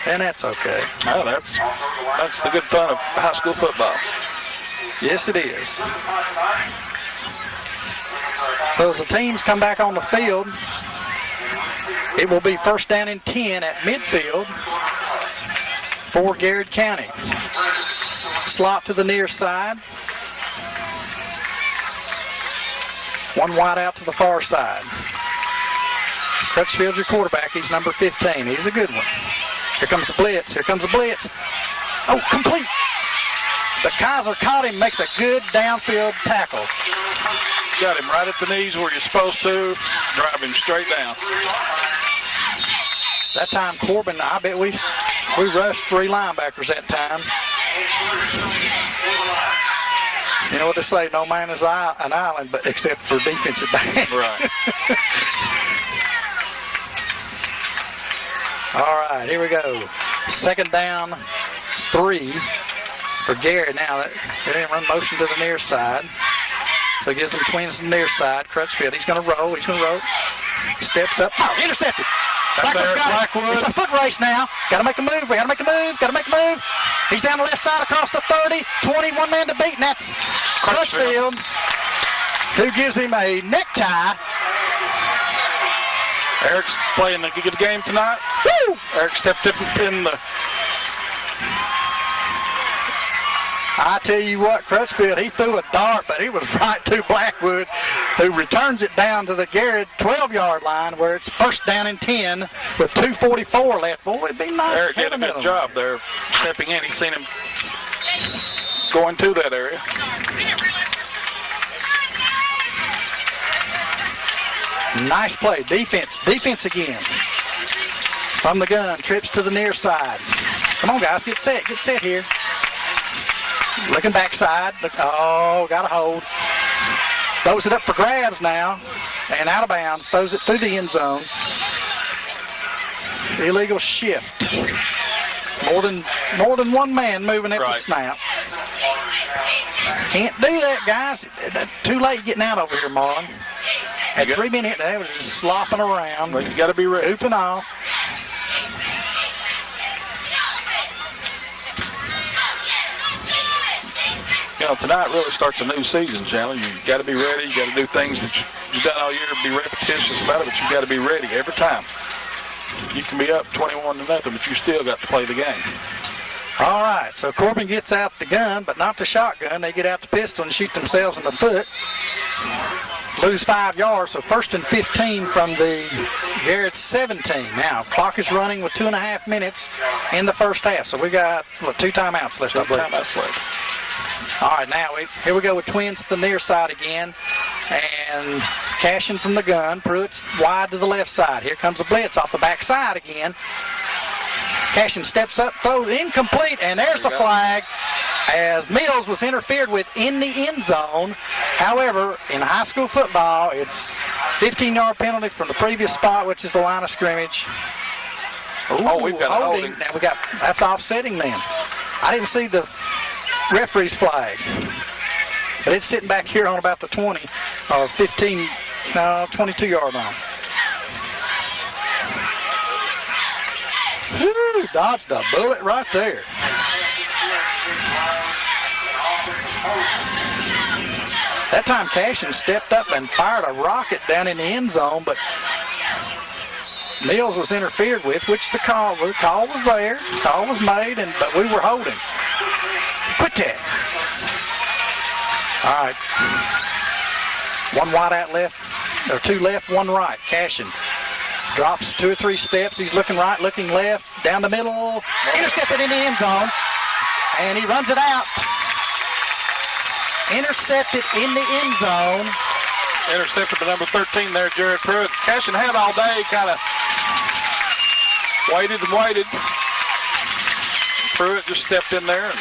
And that's okay. Well, that's the good fun of high school football. Yes, it is. So as the teams come back on the field, it will be first down and 10 at midfield for Garrard County. Slot to the near side. One wide out to the far side. Crutchfield's your quarterback. He's number 15. He's a good one. Here comes the blitz. Here comes the blitz. Oh, complete. The Kaiser caught him, makes a good downfield tackle. Got him right at the knees where you're supposed to. Drive him straight down. That time, Corbin, I bet we rushed 3 linebackers that time. You know what they say, no man is an island, but except for defensive back. Right. All right, here we go. Second down, 3 for Garrard. Now, they didn't run motion to the near side. So he gives them Twins to the near side. Crutchfield, he's going to roll. Steps up. Oh, intercepted. Blackwood. It's a foot race now. Got to make a move. We got to make a move. He's down the left side across the 30. 21 man to beat, and that's Crutchfield, who gives him a necktie. Eric's playing a good game tonight. Woo! Eric stepped up in the... I tell you what, Crutchfield, he threw a dart, but it was right to Blackwood, who returns it down to the Garrard 12-yard line, where it's first down and 10 with 2:44 left. Boy, it'd be nice. Eric did a good job there stepping in. He's seen him going to that area. Nice play. Defense again. From the gun, trips to the near side. Come on, guys, get set here. Looking backside. Oh, got a hold. Throws it up for grabs now. And out of bounds. Throws it through the end zone. Illegal shift. More than one man moving at the snap. Can't do that, guys. Too late getting out over here, Marlon. At 3 minutes, they were just slopping around. Well, you got to be ready. Goofing off. Tonight really starts a new season, Chandler. You got to be ready. You got to do things that you've done all year. Be repetitious about it, but you got to be ready every time. You can be up 21-0, but you still got to play the game. All right, so Corbin gets out the gun, but not the shotgun. They get out the pistol and shoot themselves in the foot. Lose 5 yards, so 1st and 15 from the Garrett 17. Now, clock is running with 2.5 minutes in the first half. So we got, 2 timeouts left, I believe. 2 timeouts left. All right, now here we go with twins to the near side again. And cashing from the gun. Pruitt's wide to the left side. Here comes a blitz off the back side again. Cashin steps up, throws incomplete, and there's the flag as Mills was interfered with in the end zone. However, in high school football, it's 15-yard penalty from the previous spot, which is the line of scrimmage. Ooh, we've got holding. Now that's offsetting them. I didn't see the referee's flag, but it's sitting back here on about the 20 or 22-yard line. Woo, dodged a bullet right there. That time Cashin stepped up and fired a rocket down in the end zone, but Mills was interfered with, which the call was there. The call was made, but we were holding. Quit that. All right. 1 wide out left, or 2 left, 1 right. Cashin drops 2 or 3 steps. He's looking right, looking left, down the middle, intercepted in the end zone, and he runs it out. Intercepted in the end zone. Intercepted by number 13 there, Jared Pruitt. Cashin had all day, kind of waited and waited. Pruitt just stepped in there.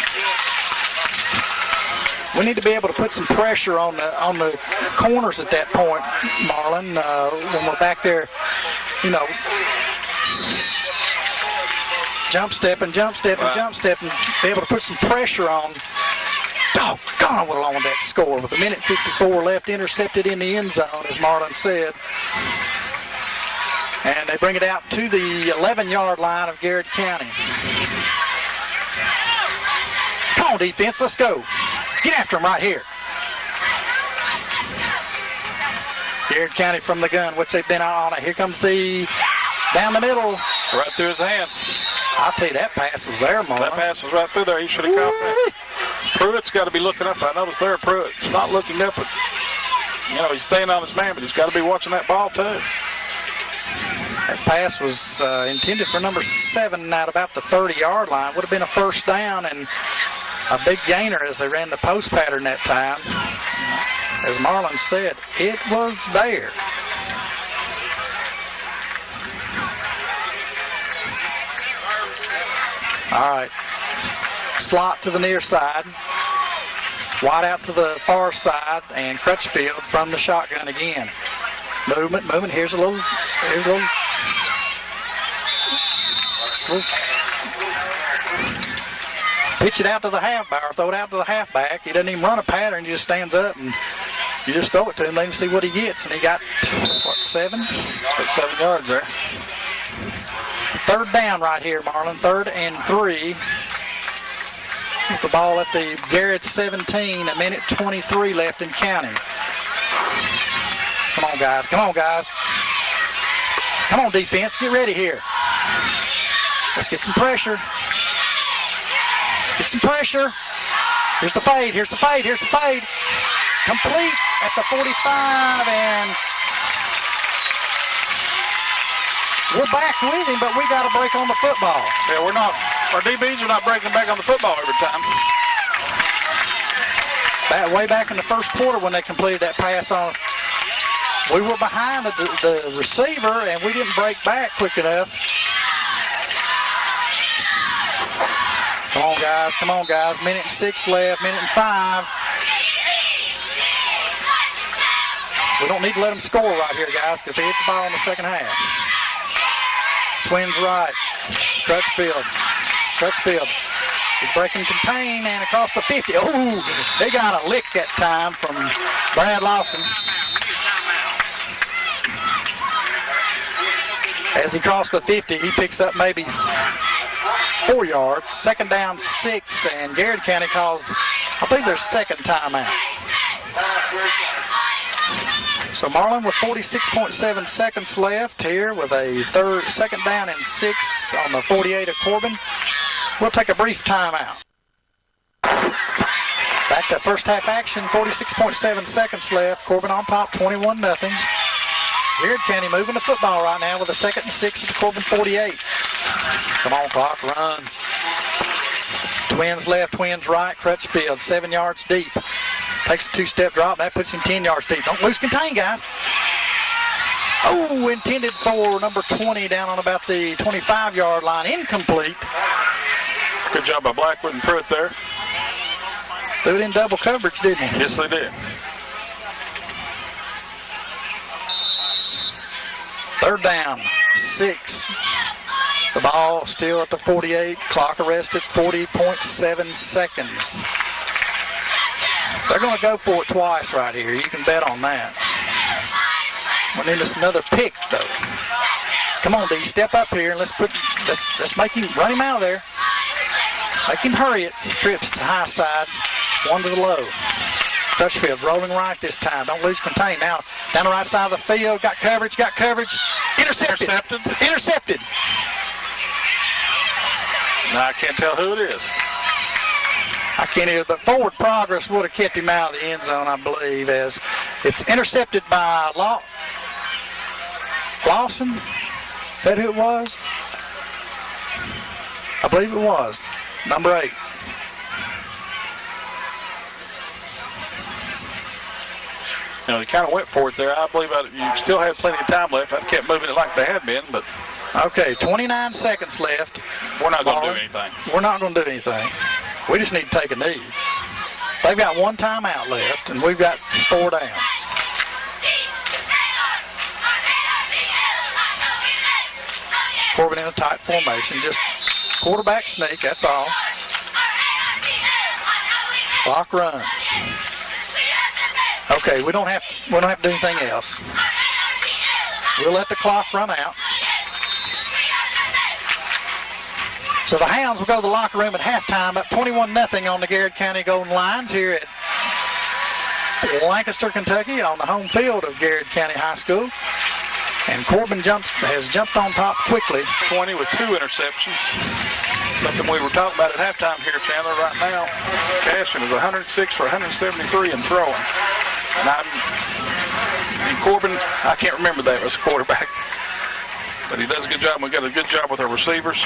We need to be able to put some pressure on the corners at that point, Marlon, when we're back there, jump stepping, be able to put some pressure on. Doggone, I would have wanted that score with 1:54 left, intercepted in the end zone, as Marlon said. And they bring it out to the 11-yard line of Garrard County. Come on, defense, let's go. Get after him right here. Garrard County from the gun, which they've been on it. Here comes the down the middle. Right through his hands. I'll tell you, that pass was there, Marlon. That pass was right through there. He should have caught that. Pruitt's got to be looking up. I noticed there, Pruitt's not looking up. He's staying on his man, but he's got to be watching that ball, too. That pass was intended for number 7 at about the 30-yard line. Would have been a first down and a big gainer as they ran the post pattern that time. As Marlon said, it was there. All right. Slot to the near side. Wide out to the far side, and Crutchfield from the shotgun again. Movement. Here's a little. Pitch it out to the halfback, or throw it out to the halfback. He doesn't even run a pattern. He just stands up and you just throw it to him. Let him see what he gets. And he got, 7? Got 7 yards there. 3rd down right here, Marlon. 3rd and 3. With the ball at the Garrett 17, 1:23 left in counting. Come on, guys. Come on, defense. Get ready here. Let's get some pressure. Here's the fade. Complete at the 45, and we're back with him, but we got a break on the football. Yeah, we're not. Our DBs are not breaking back on the football every time. Way back in the first quarter when they completed that pass on us, we were behind the receiver, and we didn't break back quick enough. Come on, guys. 1:06 left, 1:05. We don't need to let them score right here, guys, because they hit the ball in the second half. Twins right. Crutchfield. He's breaking contain and across the 50. Oh, they got a lick that time from Brad Lawson. As he crossed the 50, he picks up maybe 4 yards. 2nd down, 6, and Garrard County calls, I believe, their 2nd timeout. So Marlin with 46.7 seconds left here with a second down and 6 on the 48 of Corbin. We'll take a brief timeout. Back to first half action, 46.7 seconds left. Corbin on top, 21-0. Garrard County moving the football right now with a 2nd and 6 at the Corbin 48. Come on, clock, run. Twins left, twins right. Crutchfield, 7 yards deep. Takes a 2-step drop. That puts him 10 yards deep. Don't lose contain, guys. Oh, intended for number 20 down on about the 25-yard line. Incomplete. Good job by Blackwood and Pruitt there. Threw it in double coverage, didn't he? Yes, they did. 3rd down, 6. The ball still at the 48. Clock arrested, 40.7 seconds. They're going to go for it twice right here. You can bet on that. We need us another pick, though. Come on, D, step up here and let's make him run him out of there. Make him hurry it. Trips to the high side, 1 to the low. Crutchfield rolling right this time. Don't lose contain. Now down the right side of the field. Got coverage. Intercepted. Now I can't tell who it is. I can't either, but forward progress would have kept him out of the end zone, I believe, as it's intercepted by Lawson. Is that who it was? I believe it was. Number 8. You know, they kind of went for it there. I believe you still had plenty of time left. I kept moving it like they had been, but... Okay, 29 seconds left. We're not going to do anything. We're not going to do anything. We just need to take a knee. They've got 1 timeout left, and we've got 4 downs. Corbin in a tight formation, just quarterback sneak, that's all. Clock runs. Okay, we don't have to do anything else. We'll let the clock run out. So the Hounds will go to the locker room at halftime, up 21-0 on the Garrard County Golden Lions here at Lancaster, Kentucky, on the home field of Garrard County High School. And Corbin has jumped on top quickly. 20 with 2 interceptions. Something we were talking about at halftime here, Chandler. Right now, Cashin is 106 for 173 and throwing. And Corbin, I can't remember that as a quarterback, but he does a good job. We got a good job with our receivers.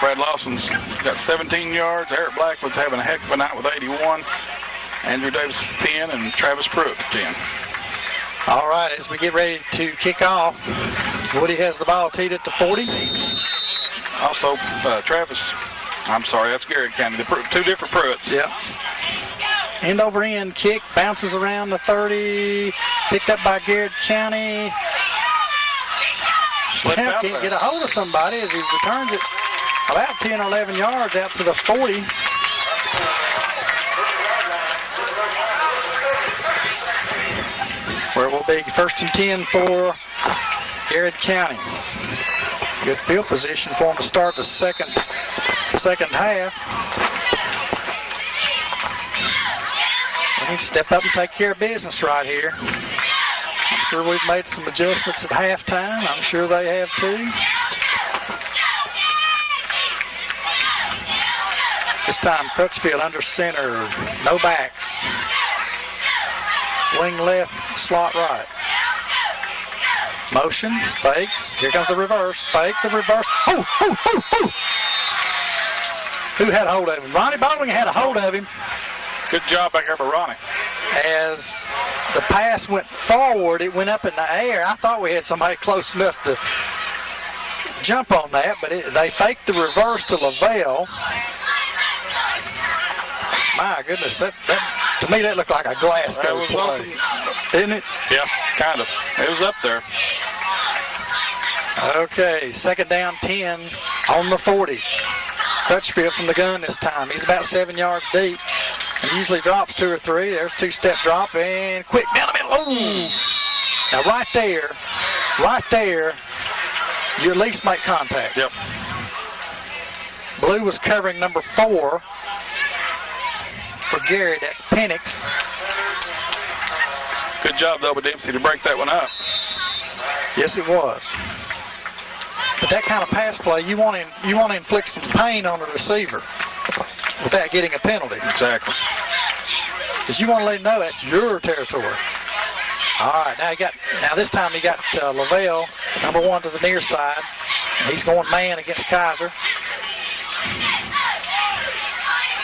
Brad Lawson's got 17 yards. Eric Blackwood's having a heck of a night with 81. Andrew Davis 10 and Travis Pruitt 10. All right, as we get ready to kick off, Woody has the ball teed at the 40. Also, Travis, I'm sorry, that's Garrard County. 2 different Pruitts. Yep. End over end kick, bounces around the 30, picked up by Garrard County. Can't get a hold of somebody as he returns it about 10 or 11 yards out to the 40. Where it will be 1st and 10 for Garrard County. Good field position for them to start the second half. They need to step up and take care of business right here. I'm sure we've made some adjustments at halftime. I'm sure they have too. This time Crutchfield under center, no backs. Wing left, slot right. Motion, fakes. Here comes the reverse. Fake, the reverse. Oh! Who had a hold of him? Ronnie Baldwin had a hold of him. Good job back there by Ronnie. As the pass went forward, it went up in the air. I thought we had somebody close enough to jump on that, but they faked the reverse to Lavelle. My goodness, that to me that looked like a Glasgow play, didn't it? Yeah, kind of. It was up there. Okay, 2nd down 10 on the 40. Crutchfield from the gun this time. He's about 7 yards deep. He usually drops 2 or 3. There's 2-step drop and quick down the middle. Ooh. Now right there, you at least make contact. Yep. Blue was covering number 4 for Garrard. That's Penix. Good job, though, by Dempsey to break that one up. Yes, it was. But that kind of pass play, you want to inflict some pain on the receiver without getting a penalty. Exactly. Because you want to let him know that's your territory. All right, now this time he got Lavelle, number 1, to the near side. He's going man against Kaiser.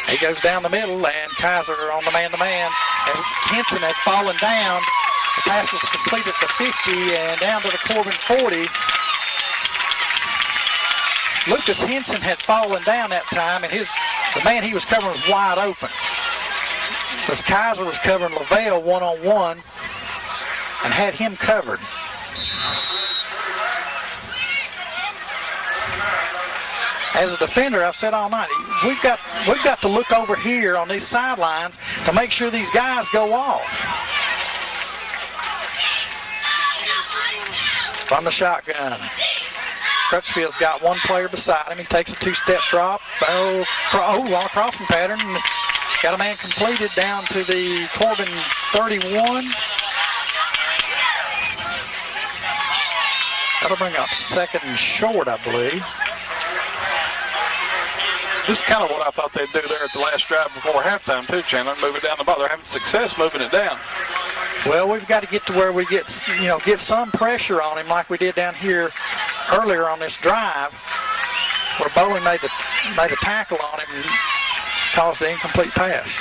He goes down the middle, and Kaiser on the man-to-man. As Henson had fallen down, the pass was completed to 50 and down to the Corbin 40. Lucas Henson had fallen down that time, and the man he was covering was wide open. Because Kaiser was covering Lavelle one-on-one and had him covered. As a defender, I've said all night, we've got to look over here on these sidelines to make sure these guys go off. From the shotgun. Crutchfield's got one player beside him. He takes a 2-step drop. On a crossing pattern. Got a man completed down to the Corbin 31. That'll bring up 2nd and short, I believe. This is kind of what I thought they'd do there at the last drive before halftime, too, Chandler. Move it down the ball. They're having success moving it down. Well, we've got to get to where we get some pressure on him like we did down here earlier on this drive, where Bowling made a tackle on him and caused the incomplete pass.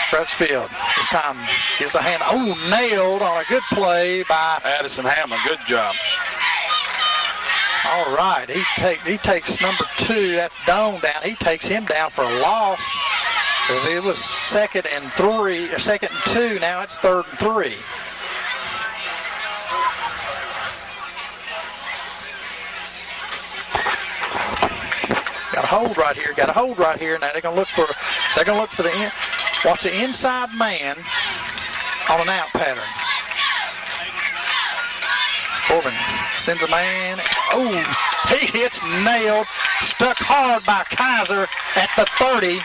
Crutchfield this time gives a hand. Oh, nailed on a good play by Addison Hammond. Good job. All right, he takes number 2. That's Doan down. He takes him down for a loss because it was 2nd and 2. Now it's 3rd and 3. Got a hold right here. Now they're gonna look for the inside man on an out pattern. Corbin sends a man. Oh, he hits nailed. Stuck hard by Kaiser at the 30.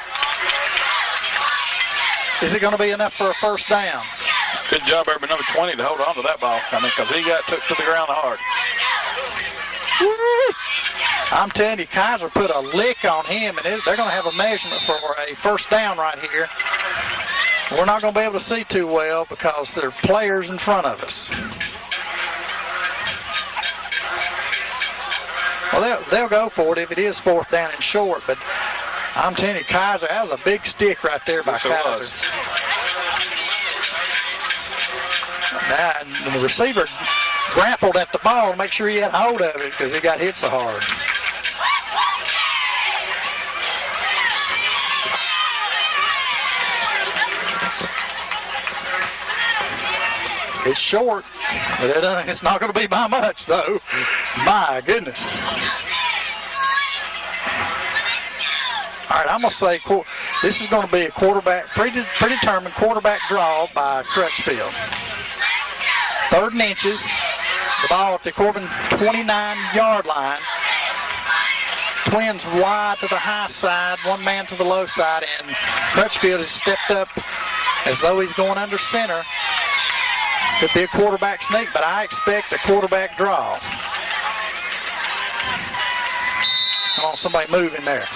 Is it going to be enough for a first down? Good job, everybody, number 20, to hold on to that ball. Because he got took to the ground hard. Woo! I'm telling you, Kaiser put a lick on him, and they're going to have a measurement for a first down right here. We're not going to be able to see too well because there are players in front of us. Well, they'll go for it if it is 4th down and short, but I'm telling you, Kaiser, that was a big stick right there by Kaiser. Now, the receiver grappled at the ball to make sure he had hold of it because he got hit so hard. It's short, but it's not going to be by much, though. My goodness. All right, I'm going to say this is going to be a predetermined quarterback draw by Crutchfield. 3rd and inches. The ball at the Corbin 29-yard line. Twins wide to the high side, one man to the low side, and Crutchfield has stepped up as though he's going under center. Could be a quarterback sneak, but I expect a quarterback draw. Come on, somebody move in there.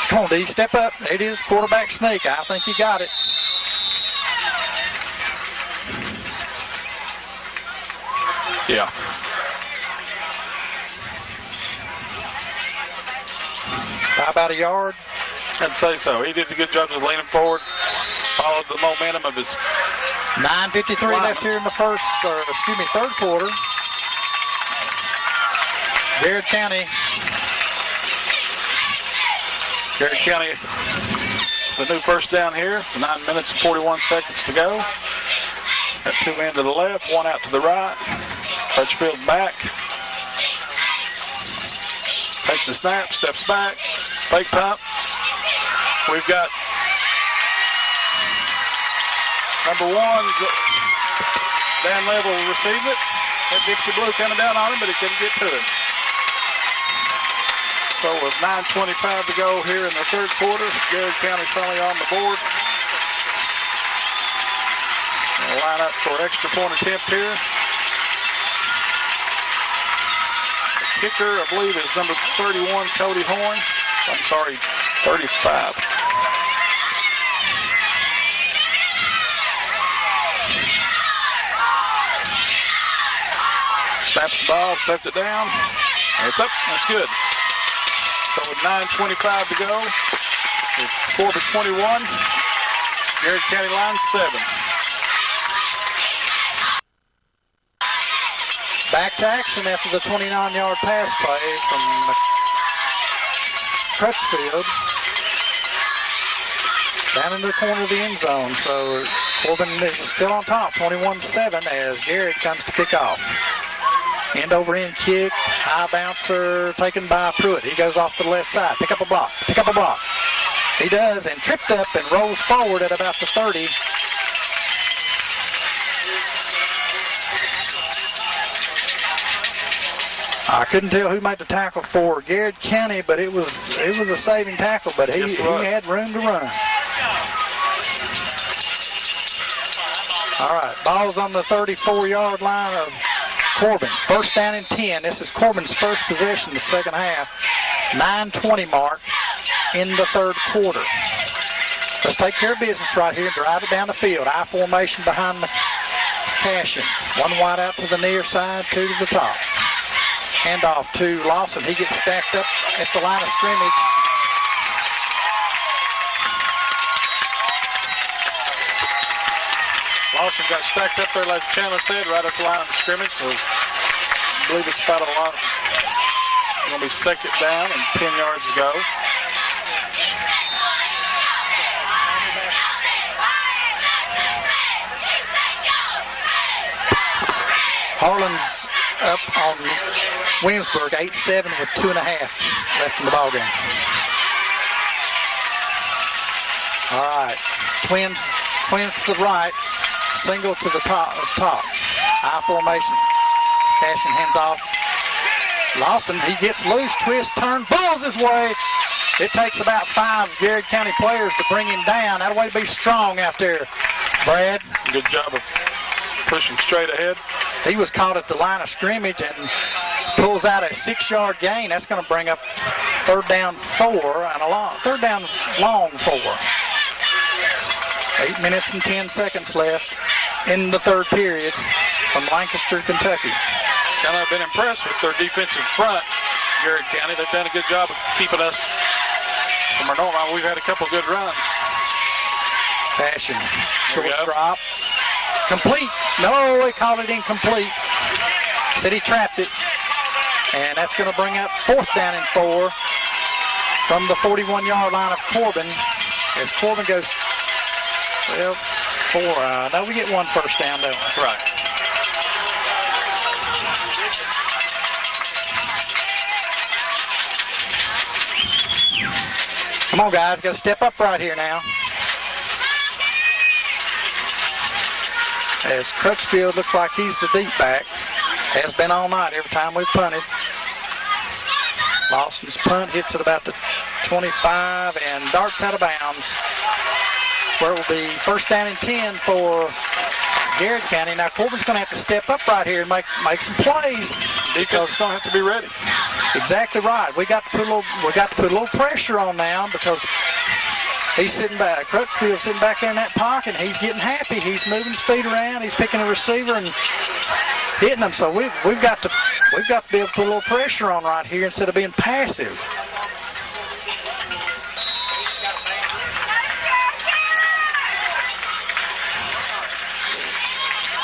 Come on, D, step up. There it is, quarterback sneak. I think you got it. Yeah. How about a yard? I'd say so. He did a good job just leaning forward, followed the momentum of his 9:53 left here in the third quarter. Garrard County, the new first down here. 9 minutes and 41 seconds to go. Got 2 in to the left, 1 out to the right. Crutchfield back. Takes a snap, steps back. Fake pump. We've got number 1 down level will receive it. That Dixie Blue coming down on him, but he couldn't get to it. So with 9:25 to go here in the third quarter, Garrard County finally on the board. Going to line up for extra point attempt here. The kicker, I believe, is number 31, Cody Horn. I'm sorry, 35. Snaps the ball, sets it down. And it's up. That's good. So with 9:25 to go, it's Corbin 21, Garrard County line 7. Back to action after the 29-yard pass play from Crutchfield. Down into the corner of the end zone. So Corbin is still on top, 21-7 as Garrard comes to kick off. End over end kick, high bouncer taken by Pruitt. He goes off to the left side. Pick up a block. He does, and tripped up and rolls forward at about the 30. I couldn't tell who made the tackle for Garrard County, but it was a saving tackle, but he had room to run. All right, ball's on the 34-yard line of Corbin. First down and 10. This is Corbin's first possession the second half. 9:20 mark in the third quarter. Let's take care of business right here. Drive it down the field. I formation behind the Cashin. One wide out to the near side, two to the top. Handoff to Lawson. He gets stacked up at the line of scrimmage. Lawson got stacked up there, like Chandler said, right at the line of scrimmage. So I believe it's about a lot. It's going to be second down and 10 yards to go. Harlan's up on Williamsburg, 8-7 with 2.5 left in the ball game. All right, twins to the right. Single to the top. I formation. Cashin hands off. Lawson, he gets loose, twist, turn, balls his way. It takes about 5 Garrard County players to bring him down. That way to be strong out there, Brad. Good job of pushing straight ahead. He was caught at the line of scrimmage and pulls out a 6-yard gain. That's going to bring up third down long 4. 8 minutes and 10 seconds left in the third period from Lancaster, Kentucky. I've been impressed with their defensive front, Garrard County. They've done a good job of keeping us from our normal. We've had a couple good runs. Fashion. Short drop. Complete. No, they called it incomplete. Said he trapped it. And that's going to bring up fourth down and 4 from the 41-yard line of Corbin. As Corbin goes, well, 4. No, we get one first down, don't we? Right. Come on, guys. Got to step up right here now. As Crutchfield looks like he's the deep back. Has been all night every time we've punted. Lawson's punt hits at about the 25 and darts out of bounds. Where it will be first down and 10 for Garrard County. Now Corbin's going to have to step up right here and make some plays. Defense is going to have to be ready. Exactly right. We got to put a little pressure on now because he's sitting back. Crutchfield's sitting back there in that pocket. He's getting happy. He's moving his feet around. He's picking a receiver and hitting them. So we've got to be able to put a little pressure on right here instead of being passive.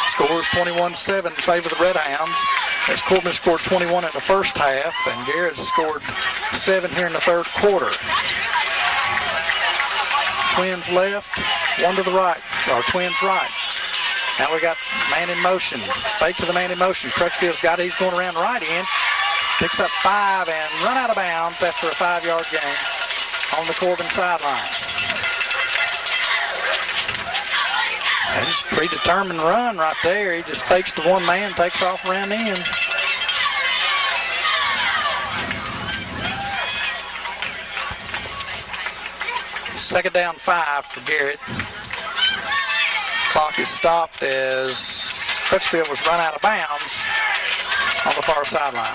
Scores 21-7 in favor of the Redhounds. As Corbin scored 21 in the first half, and Garrett scored 7 here in the third quarter. Twins left, one to the right, or Twins right. Now we got man in motion. Fake to the man in motion. Crutchfield's got it. He's going around right in. Picks up 5 and run out of bounds after a 5-yard gain on the Corbin sideline. That is a predetermined run right there. He just fakes the one man, takes off around the end. Second down 5 for Garrett. Clock is stopped as Crutchfield was run out of bounds on the far sideline.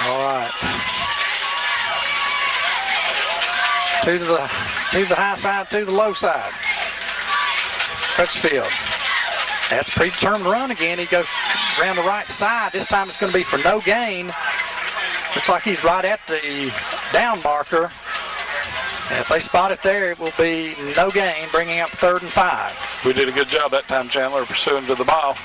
All right. To the high side, to the low side. Crutchfield. That's a predetermined run again. He goes around the right side. This time it's going to be for no gain. Looks like he's right at the down marker. And if they spot it there, it will be no gain, bringing up 3rd and 5. We did a good job that time, Chandler, pursuing to the ball.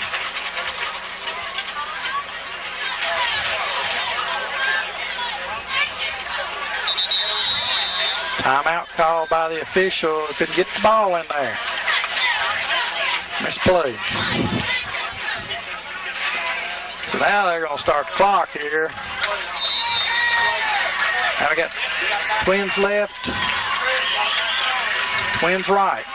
Timeout called by the official. Couldn't get the ball in there. Misplay. So now they're going to start the clock here. Now we got Twins left, Twins right.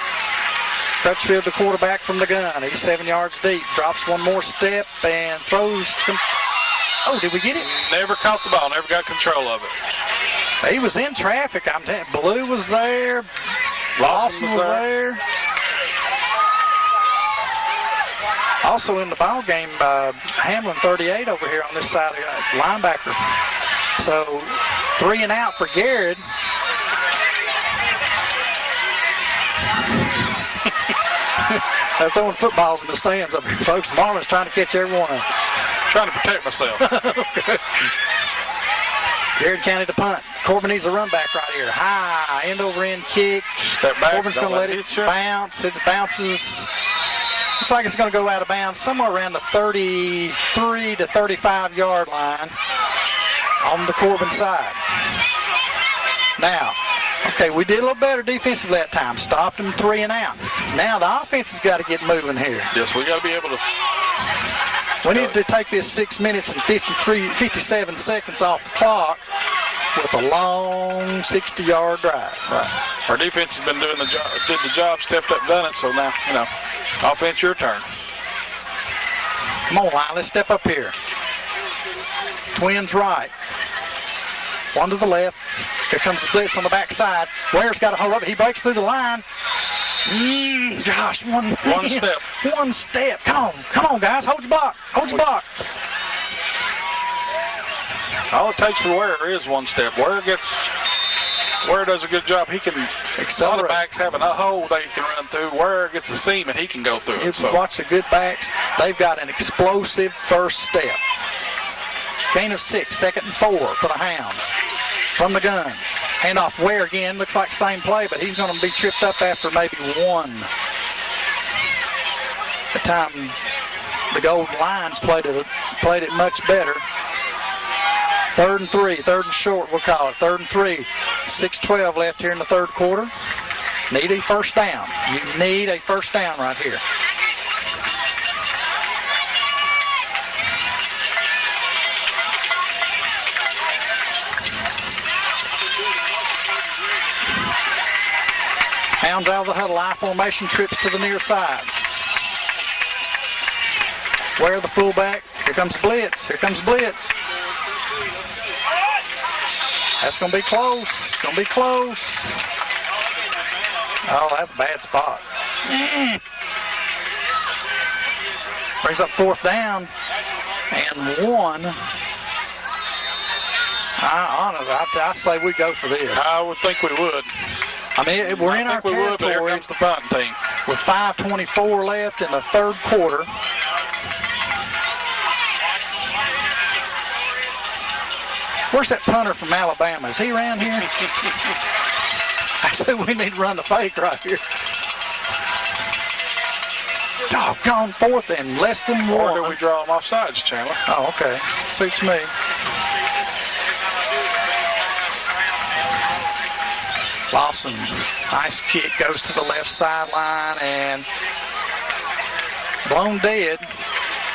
Crutchfield, the quarterback from the gun. He's 7 yards deep. Drops one more step and throws. Oh, did we get it? Never caught the ball. Never got control of it. He was in traffic. I'm telling you. Blue was there. Lawson was there. Also in the ball game, Hamlin 38 over here on this side of linebacker. So 3 and out for Garrard. They're throwing footballs in the stands up here, folks. Marlon's trying to catch everyone. Trying to protect myself. Garrard County to punt. Corbin needs a run back right here. High, end-over-end kick. Step back. Corbin's going to let it bounce. It bounces. Looks like it's going to go out of bounds somewhere around the 33 to 35-yard line on the Corbin side. Now, okay, we did a little better defensively that time. Stopped them 3 and out. Now the offense has got to get moving here. Yes, we got to be able to. We need to take this 6 minutes and 57 seconds off the clock with a long 60-yard drive. Right. Our defense has been doing the job, did the job, stepped up, done it. So now, offense, your turn. Come on, line. Let's step up here. Twins right. One to the left. Here comes the blitz on the backside. Ware's got to hold up. He breaks through the line. Gosh, one step. One step. Come on, guys. Hold your block. Hold your block. All it takes for Ware is one step. Ware does a good job. He can accelerate. A lot of backs have a hole they can run through. Ware gets a seam and he can go through it. So. Watch the good backs. They've got an explosive first step. Gain of 6, 2nd and 4 for the Hounds. From the gun. Handoff Ware again. Looks like the same play, but he's going to be tripped up after maybe one. The time the Gold Lions played it much better. 3rd and 3, 3rd and short, we'll call it. 3rd and 3. 6:12 left here in the 3rd quarter. Need a first down. You need a first down right here. Hounds out of the huddle, I formation, trips to the near side. Ware the fullback. Here comes blitz. Here comes blitz. That's going to be close. Going to be close. Oh, that's a bad spot. Brings up 4th down and 1. I say we go for this. I would think we would. I mean, we're in our territory. But here comes the punting team. With 5:24 left in the 3rd quarter. Where's that punter from Alabama? Is he around here? I said we need to run the fake right here. Doggone, 4th and less than 1. Or do we draw them off sides, Chandler? Oh, okay. Suits me. Lawson, nice kick, goes to the left sideline and blown dead.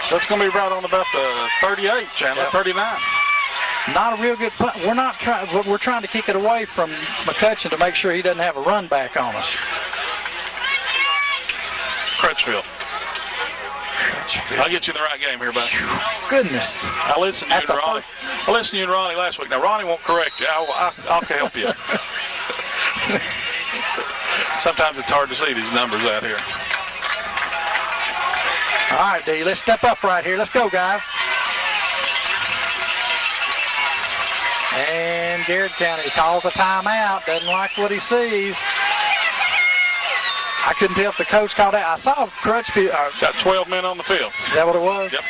So it's going to be right on about the 38, Chandler, 39. Not a real good punt. We're trying to kick it away from McCutcheon to make sure he doesn't have a run back on us. Crutchfield. I'll get you in the right game here, buddy. Goodness. I listened to you and Ronnie. I listened to you and Ronnie last week. Now, Ronnie won't correct you. I'll help you. Sometimes it's hard to see these numbers out here. All right, D, let's step up right here. Let's go, guys. And Garrard County calls a timeout. Doesn't like what he sees. I couldn't tell if the coach called out. I saw Crutchfield. Got 12 men on the field. Is that what it was? Yep.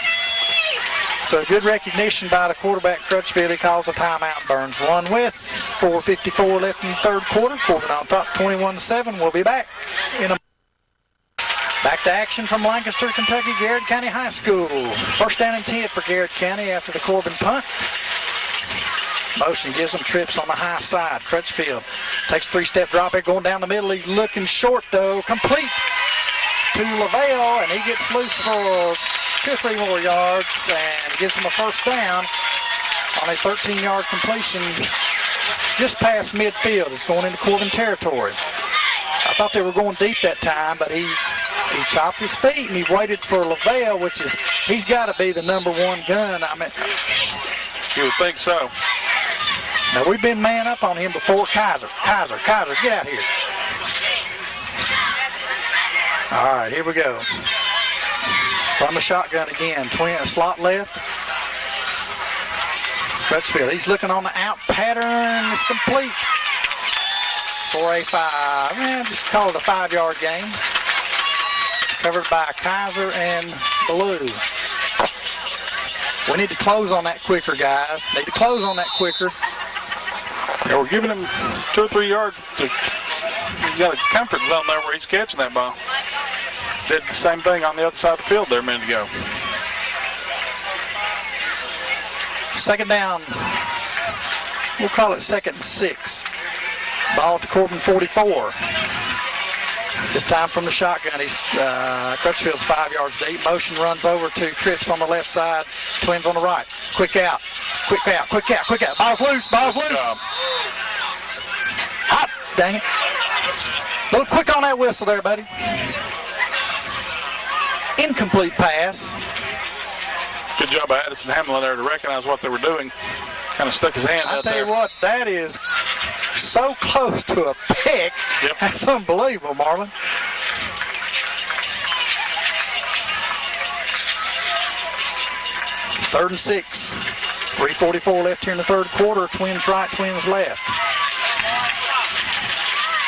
So good recognition by the quarterback, Crutchfield. He calls a timeout. Burns one with 4:54 left in the third quarter. Corbin on top, 21-7. We'll be back in a Back to action from Lancaster, Kentucky, Garrard County High School. First down and 10 for Garrard County after the Corbin punt. Motion gives them trips on the high side. Crutchfield takes a three-step drop here, going down the middle. He's looking short, though. Complete to LaVale, and he gets loose for 2 or 3 more yards and gives him a first down on a 13-yard completion just past midfield. It's going into Corbin territory. I thought they were going deep that time, but he chopped his feet and he waited for LaVale, which is, he's got to be the number one gun. I mean, you would think so. Now, we've been man up on him before. Kaiser, get out here. All right, here we go. From the shotgun again. Twin slot left. Crutchfield, he's looking on the out pattern. It's complete for a 5. Just call it a 5-yard gain. Covered by Kaiser and Blue. We need to close on that quicker, guys. Need to close on that quicker. Yeah, we're giving him 2 or 3 yards. He's got a comfort zone there where he's catching that ball. Did the same thing on the other side of the field there a minute ago. Second down. We'll call it 2nd and 6. Ball at the Corbin 44. This time from the shotgun. Crutchfield's 5 yards deep. Motion runs over to trips on the left side. Twins on the right. Quick out. Ball's loose. Hop. Dang it. A little quick on that whistle there, buddy. Incomplete pass. Good job by Addison Hamlin there to recognize what they were doing. Kind of stuck his hand out there. I tell you what, that is so close to a pick. Yep. That's unbelievable, Marlon. Third and 6. 3:44 left here in the third quarter. Twins right, Twins left.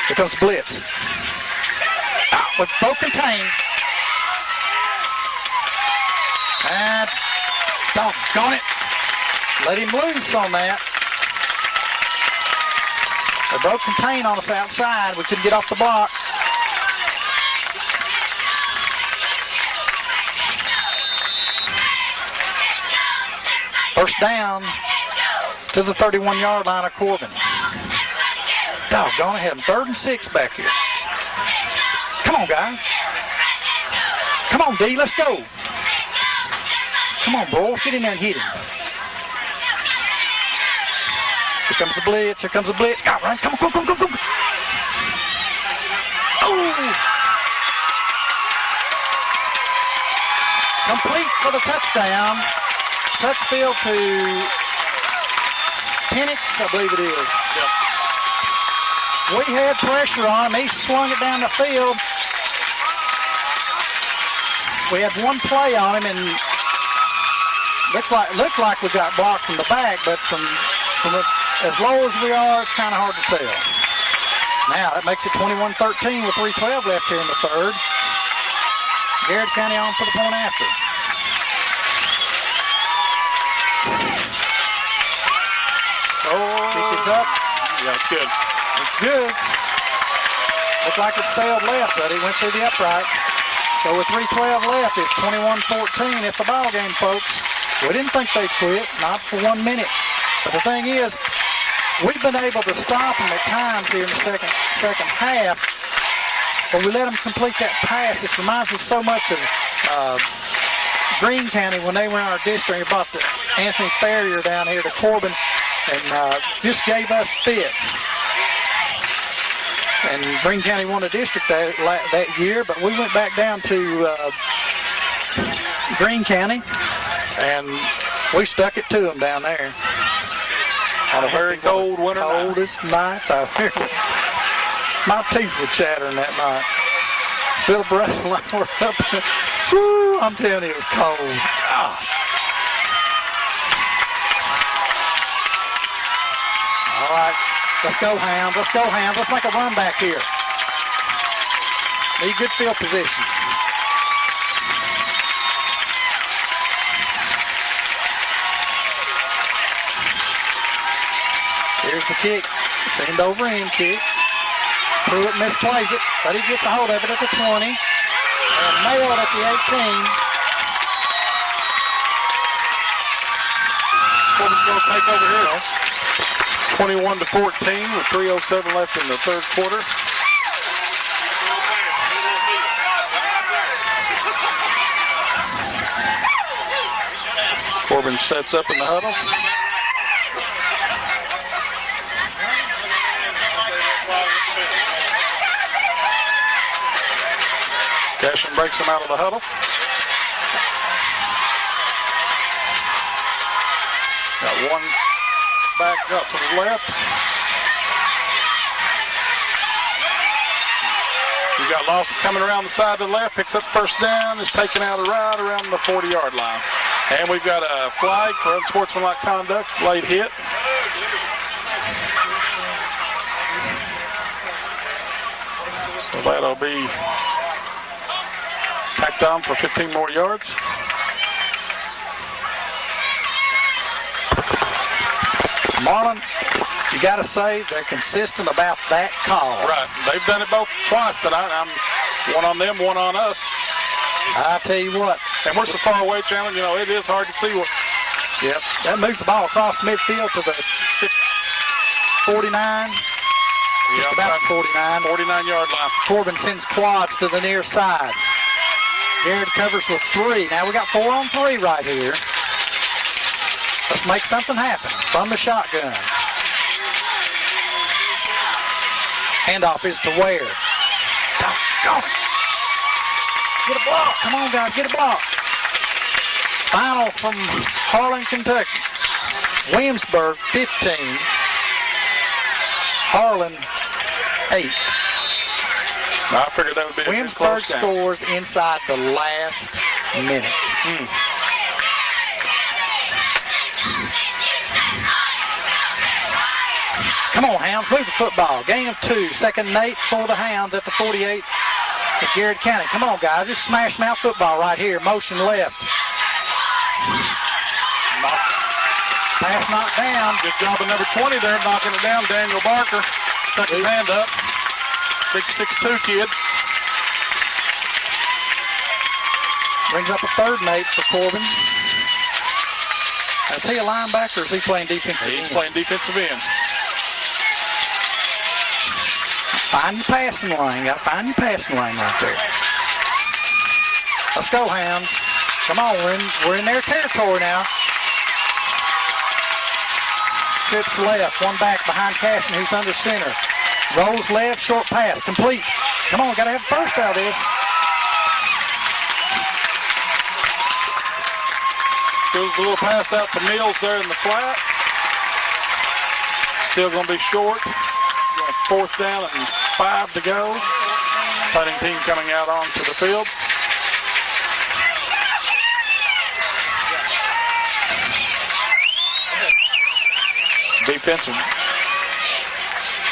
Here comes blitz. Out with both contained. And doggone it. Let him loose on that. They broke contain on us outside. We couldn't get off the block. First down to the 31-yard line of Corbin. Doggone it, had him 3rd and 6 back here. Come on, guys. Come on, D, let's go. Come on, bro, get in there and hit him. Here comes the blitz. Got run. Come on. Oh! Complete for the touchdown. Crutchfield to Penix, I believe it is. Yep. We had pressure on him. He swung it down the field. We had one play on him, and looked like we got blocked from the back, but from as low as we are, it's kind of hard to tell. Now, that makes it 21-13 with 3:12 left here in the third. Garrard County on for the point after. Kick is up. Yeah, it's good. It's good. Looked like it sailed left, but it went through the upright. So with 3:12 left, it's 21-14. It's a ball game, folks. We didn't think they'd quit, not for 1 minute. But the thing is, we've been able to stop them at times here in the second half. But we let them complete that pass. This reminds me so much of Greene County when they were in our district. They brought the Anthony Ferrier down here to Corbin and just gave us fits. And Greene County won the district that year, but we went back down to Greene County, and we stuck it to them down there. On a very cold winter night. Coldest nights out here. My teeth were chattering that night. Philip Russell and I were up there. Woo, I'm telling you, it was cold. Gosh. All right, let's go, Hounds. Let's go, Hounds. Let's make a run back here. Need good field position. Here's the kick. It's end over end kick. Pruitt misplays it, but he gets a hold of it at the 20. And nailed at the 18. Corbin's going to take over here. 21-14 with 3:07 left in the third quarter. Corbin sets up in the huddle. Cashin breaks him out of the huddle. Got one back up to the left. You got Lawson coming around the side to the left, picks up first down, is taken out of right around the 40-yard line. And we've got a flag for unsportsmanlike conduct, late hit. So that'll be tacked on for 15 more yards. Marlon, you got to say they're consistent about that call. Right. They've done it both twice tonight. I'm one on them, one on us. I tell you what. And we're so far away, Chandler, you know, it is hard to see what. Yep. That moves the ball across midfield to the 49. Just about the 49. 49-yard line. Corbin sends quads to the near side. Garrard covers with 3. Now we got 4 on 3 right here. Let's make something happen from the shotgun. Handoff is to Ware. Go. Get a block. Come on, guys. Get a block. Final from Harlan, Kentucky. Williamsburg, 15. Harlan, 8. I figured that would be a Williamsburg scores inside the last minute. Come on, Hounds. Move the football. Gain of 2. Second and 8 for the Hounds at the 48 of Garrard County. Come on, guys. Just smash mouth football right here. Motion left. Pass knocked down. Good job of number 20 there, knocking it down. Daniel Barker stuck his hand up. Big 6'2" kid. Brings up a third and 8 for Corbin. Is he a linebacker or is he playing defensive end? He's playing defensive end. Find your passing lane. Got to find your passing lane right there. Let's go, Hounds. Come on, we're in their territory now. Trips left, one back behind Cashin, who's under center. Rolls left, short pass, complete. Come on, got to have first out of this. Goes a little pass out to Mills there in the flat. Still going to be short. Fourth down and 5 to go. Punting team coming out onto the field. Defensive.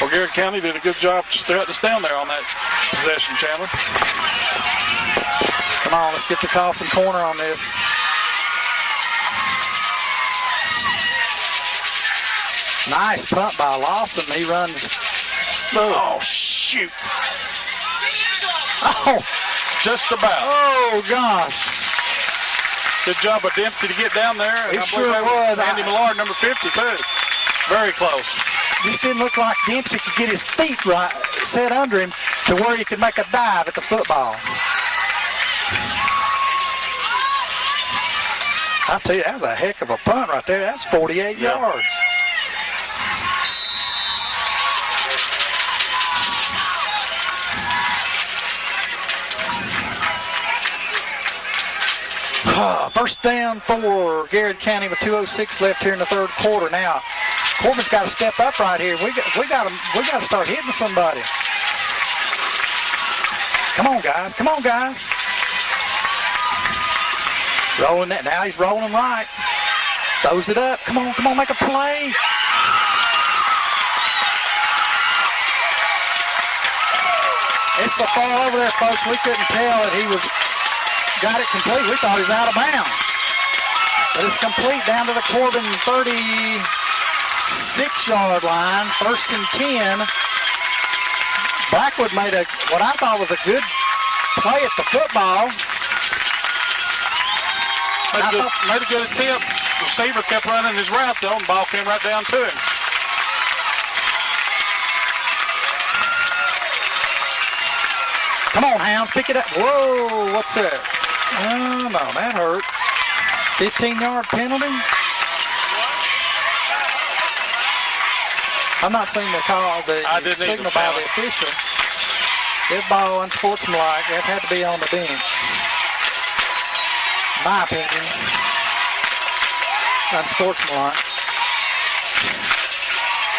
Well, Garrard County did a good job to shut us down there on that possession, Chandler. Come on, let's get the coffin corner on this. Nice punt by Lawson. He runs. Oh, shoot. Oh, just about. Oh, gosh. Good job of Dempsey to get down there. It sure was. Andy Millard, number 50, too. Very close. Just didn't look like Dempsey could get his feet right, set under him to where he could make a dive at the football. I'll tell you, that was a heck of a punt right there. That's 48 yards. First down for Garrard County with 2:06 left here in the third quarter. Now, Corbin's got to step up right here. We got to start hitting somebody. Come on, guys. Come on, guys. Rolling that. Now he's rolling right. Throws it up. Come on, make a play. It's so far over there, folks. We couldn't tell that he got it complete. We thought he was out of bounds. But it's complete down to the Corbin 36-yard line. 1st and 10. Blackwood made what I thought was a good play at the football. Made a good attempt. The receiver kept running his route, though, and the ball came right down to him. Come on, Hounds, pick it up. Whoa, what's that? Oh, no, that hurt. 15-yard penalty. I'm not seeing the call, the signal by the official. Dead ball, unsportsmanlike. That had to be on the bench. My opinion. Unsportsmanlike.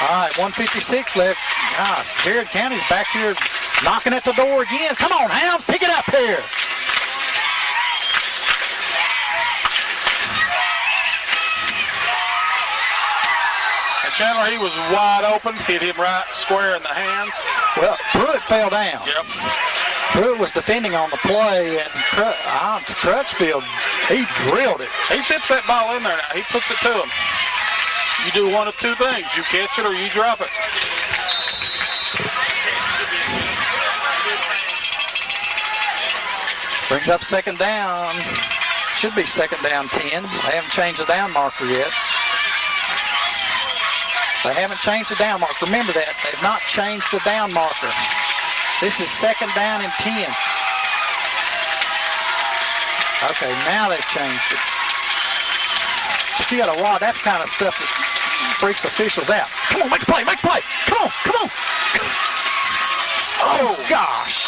All right, 1:56 left. Gosh, Garrard County's back here knocking at the door again. Come on, Hounds, pick it up here. And Chandler, he was wide open, hit him right square in the hands. Well, Pruitt fell down. Yep. Pruitt was defending on the play, and Crutchfield, he drilled it. He sits that ball in there now. He puts it to him. You do one of two things. You catch it or you drop it. Brings up second down. Should be second down 10. They haven't changed the down marker yet. They haven't changed the down marker. Remember that. They've not changed the down marker. This is second down and 10. Okay, now they've changed it. But you got to watch. That's kind of stuff that freaks officials out. Come on, make a play, make a play. Come on. Oh, gosh.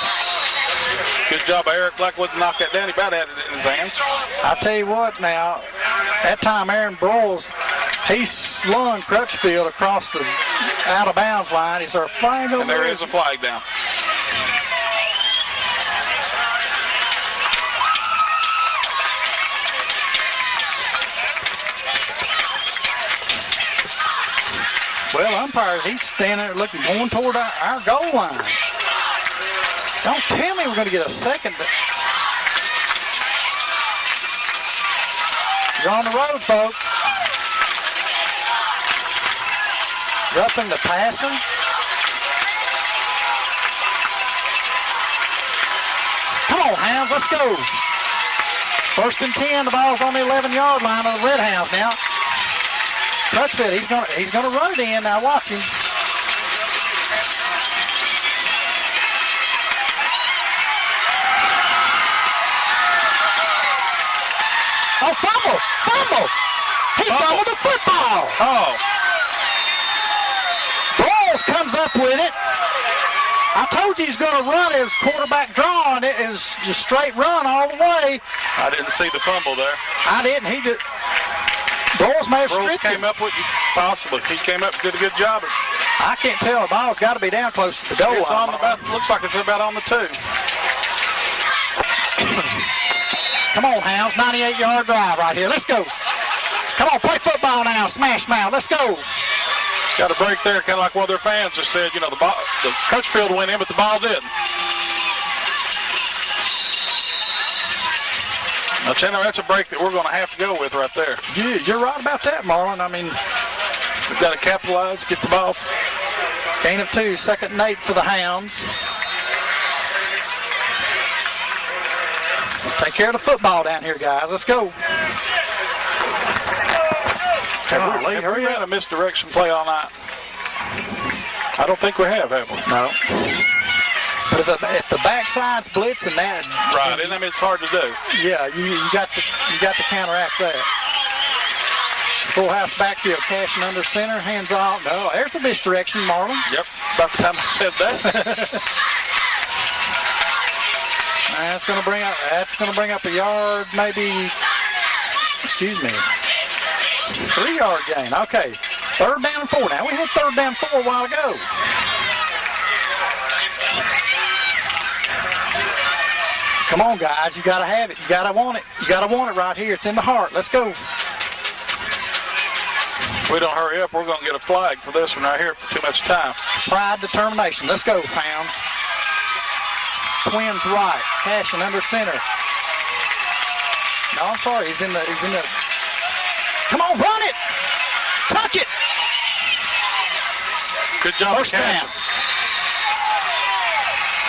Good job, Eric Blackwood, to knock that down. He about had it in his hands. I'll tell you what now, that time Aaron Broyles, he slung Crutchfield across the out-of-bounds line. Is there a flag over there? And there is a flag down. Well, umpire, he's standing there looking, going toward our goal line. Don't tell me we're going to get a second. You're on the road, folks. Roughing the passer. Come on, Hounds, let's go. 1st and 10, the ball's on the 11-yard line of the Redhounds now. Crutchfield, he's gonna run it in. Now watch him. Oh, fumble! He fumbled the football. Oh. Broyles comes up with it. I told you he's going to run his quarterback draw, and it is just straight run all the way. I didn't see the fumble there. I didn't. He did. Broyles may have stripped him. Came up with you, possibly. He came up and did a good job. I can't tell. The ball's got to be down close to the goal line. Looks like it's about on the 2. Come on, Hounds. 98-yard drive right here. Let's go. Come on, play football now. Smash mouth. Let's go. Got a break there, kind of like one of their fans just said, you know, the Crutchfield went in, but the ball didn't. Now, Chandler, that's a break that we're going to have to go with right there. Yeah, you're right about that, Marlon. I mean, we've got to capitalize, get the ball. Gain of 2, 2nd and 8 for the Hounds. Take care of the football down here, guys. Let's go. Have we had a misdirection play all night? I don't think we have we? No. But if the backside's blitzing that, right? And I mean, it's hard to do. Yeah, you got to counteract that. Full house backfield, cashing under center, hands off. No, there's the misdirection, Marlon. Yep. About the time I said that. That's going to bring up a yard, maybe excuse me. 3-yard gain. Okay. 3rd down and 4. Now we had 3rd down and 4 a while ago. Come on, guys. You got to have it. You got to want it. You got to want it right here. It's in the heart. Let's go. If we don't hurry up, we're going to get a flag for this one right here for too much time. Pride, determination. Let's go, Pounds. Twins right. Cashin under center. No, I'm sorry. He's in the. Come on, run it. Tuck it. Good job, First Cashin. down.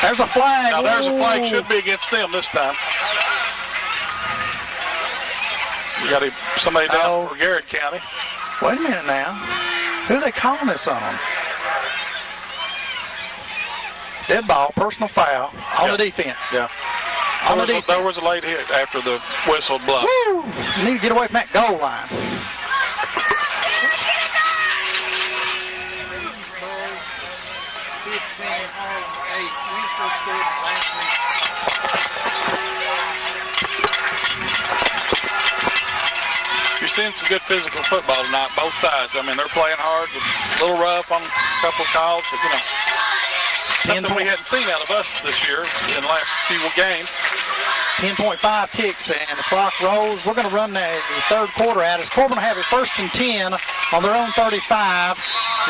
There's a flag. Now there's a flag. Ooh. Should be against them this time. You got somebody down for Garrard County. Wait a minute now. Who are they calling this on? Dead ball, personal foul on the defense. Yeah. On the defense. There was a late hit after the whistle blew. Woo! You need to get away from that goal line. You're seeing some good physical football tonight, both sides. I mean, they're playing hard, a little rough on a couple of calls, but, you know, something we hadn't seen out of us this year in the last few games. 10.5 ticks, and the clock rolls. We're going to run the 3rd quarter out as Corbin will have it 1st and 10 on their own 35,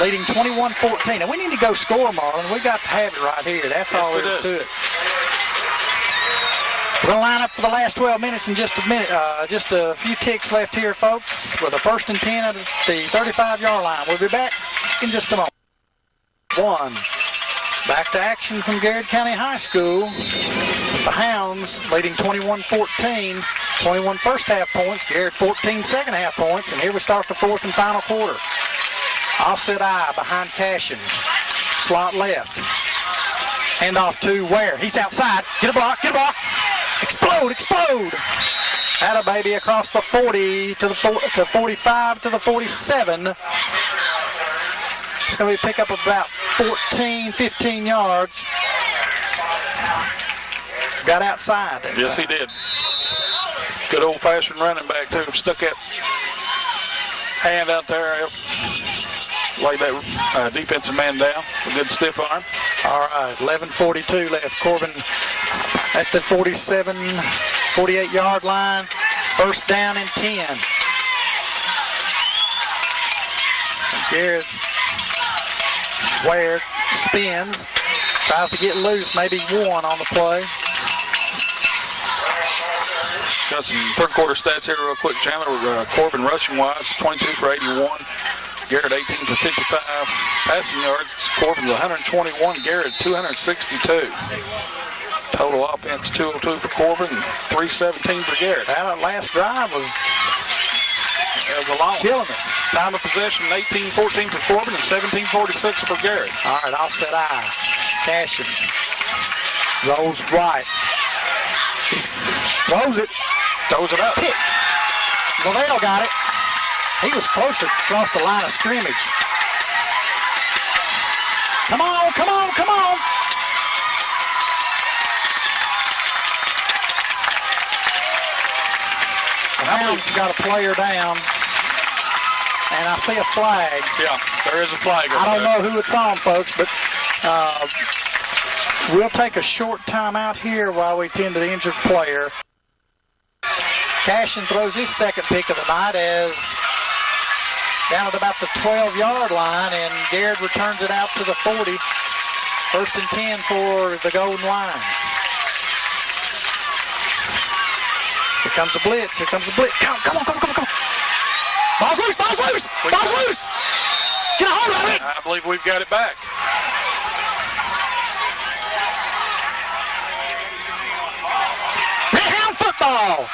leading 21-14. And we need to go score, Marlon. We got to have it right here. That's all there is to it. We're going to line up for the last 12 minutes in just a minute. Just a few ticks left here, folks, with a 1st and 10 at the 35-yard line. We'll be back in just a moment. 1. Back to action from Garrard County High School. The Hounds leading 21-14. 21 first half points. Garrard 14 second half points. And here we start the 4th and final quarter. Offset I behind Cashin. Slot left. Hand off to Ware. He's outside. Get a block. Get a block. Explode. Explode. Atta baby across the 40 to the 45 to the 47. It's going to be a pickup of about 14, 15 yards. Got outside. Yes, he did. Good old-fashioned running back, too. Stuck that hand out there. Laid that defensive man down. A good stiff arm. All right, 11:42 left. Corbin at the 47, 48-yard line. 1st down and 10. Garrett Ware spins. Tries to get loose. Maybe 1 on the play. Got some 3rd quarter stats here real quick, Chandler. Corbin rushing-wise, 22 for 81. Garrett 18 for 55. Passing yards, Corbin 121. Garrett 262. Total offense 202 for Corbin, 317 for Garrett. That last drive was a long killing us. Time of possession 18-14 for Corbin and 17-46 for Garrett. All right, offset I. Cashin rolls right. He throws it. Throws it up. Pick. Lavelle got it. He was closer across the line of scrimmage. Come on, come on, come on. The Hounds got a player down. And I see a flag. Yeah, there is a flag. I don't know who it's on, folks, but we'll take a short time out here while we tend to the injured player. Cashin throws his 2nd pick of the night as down at about the 12-yard line, and Garrard returns it out to the 40. 1st and 10 for the Golden Lions. Here comes the blitz. Here comes the blitz. Come on. Ball's loose. Ball's loose. Ball's loose. Get a hold of it. I believe we've got it back. Redhound football.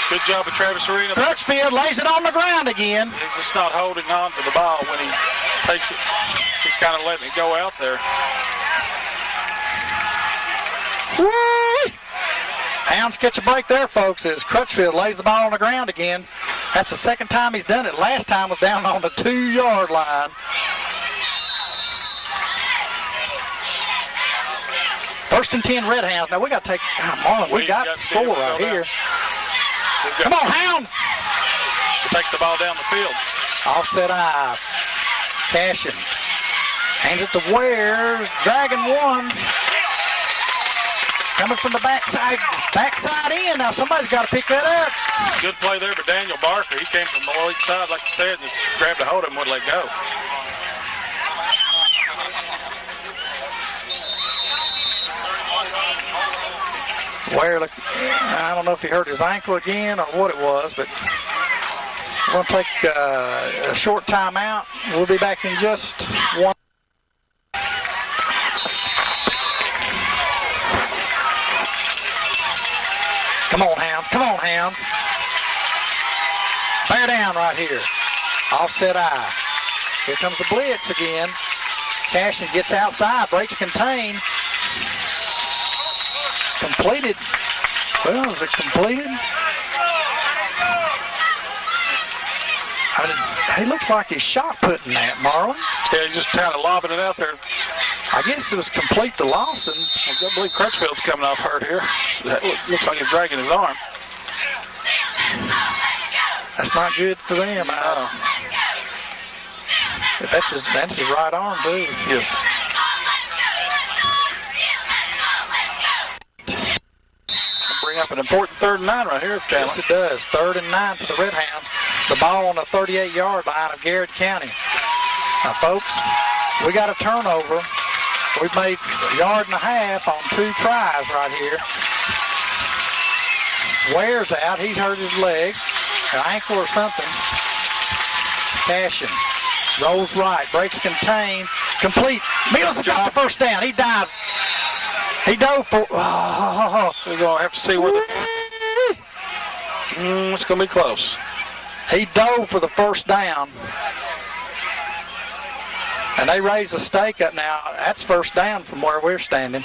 Good job of Travis Arena. Crutchfield lays it on the ground again. He's just not holding on to the ball when he takes it. He's kind of letting it go out there. Woo! Hounds catch a break there, folks, as Crutchfield lays the ball on the ground again. That's the 2nd time he's done it. Last time was down on the 2-yard line. First and 10 Redhounds. Now we got to take, Marlon, we got to score right here. Come on, Hounds! Takes the ball down the field. Offset eye. Cashin hands it to Wares. Dragon one. Coming from the backside in. Now somebody's got to pick that up. Good play there by Daniel Barker. He came from the weak side, like you said, and just grabbed a hold of him and would let go. Ware, I don't know if he hurt his ankle again or what it was, but we're going to take a short timeout. We'll be back in just one. Come on, Hounds. Come on, Hounds. Bear down right here. Offset eye. Here comes the blitz again. Cashin gets outside, breaks contain. Completed. Well, is it completed? He looks like he's shot putting that, Marlon. Yeah, he's just kind of lobbing it out there. I guess it was complete to Lawson. I believe Crutchfield's coming off hurt here. That looks like he's dragging his arm. That's not good for them. That's his right arm, too. Yes. Bring up an important 3rd and 9 right here, Chandler. Yes, it does. 3rd and 9 for the Redhounds. The ball on the 38-yard line of Garrard County. Now, folks, we got a turnover. We've made a yard and a half on 2 tries right here. Ware's out. He's hurt his leg, an ankle or something. Cashin rolls right, breaks contain, complete. Mills got the first down. He dived. He dove for. We're going to have to see where the. It's going to be close. He dove for the first down. And they raise the stake up now. That's first down from where we're standing.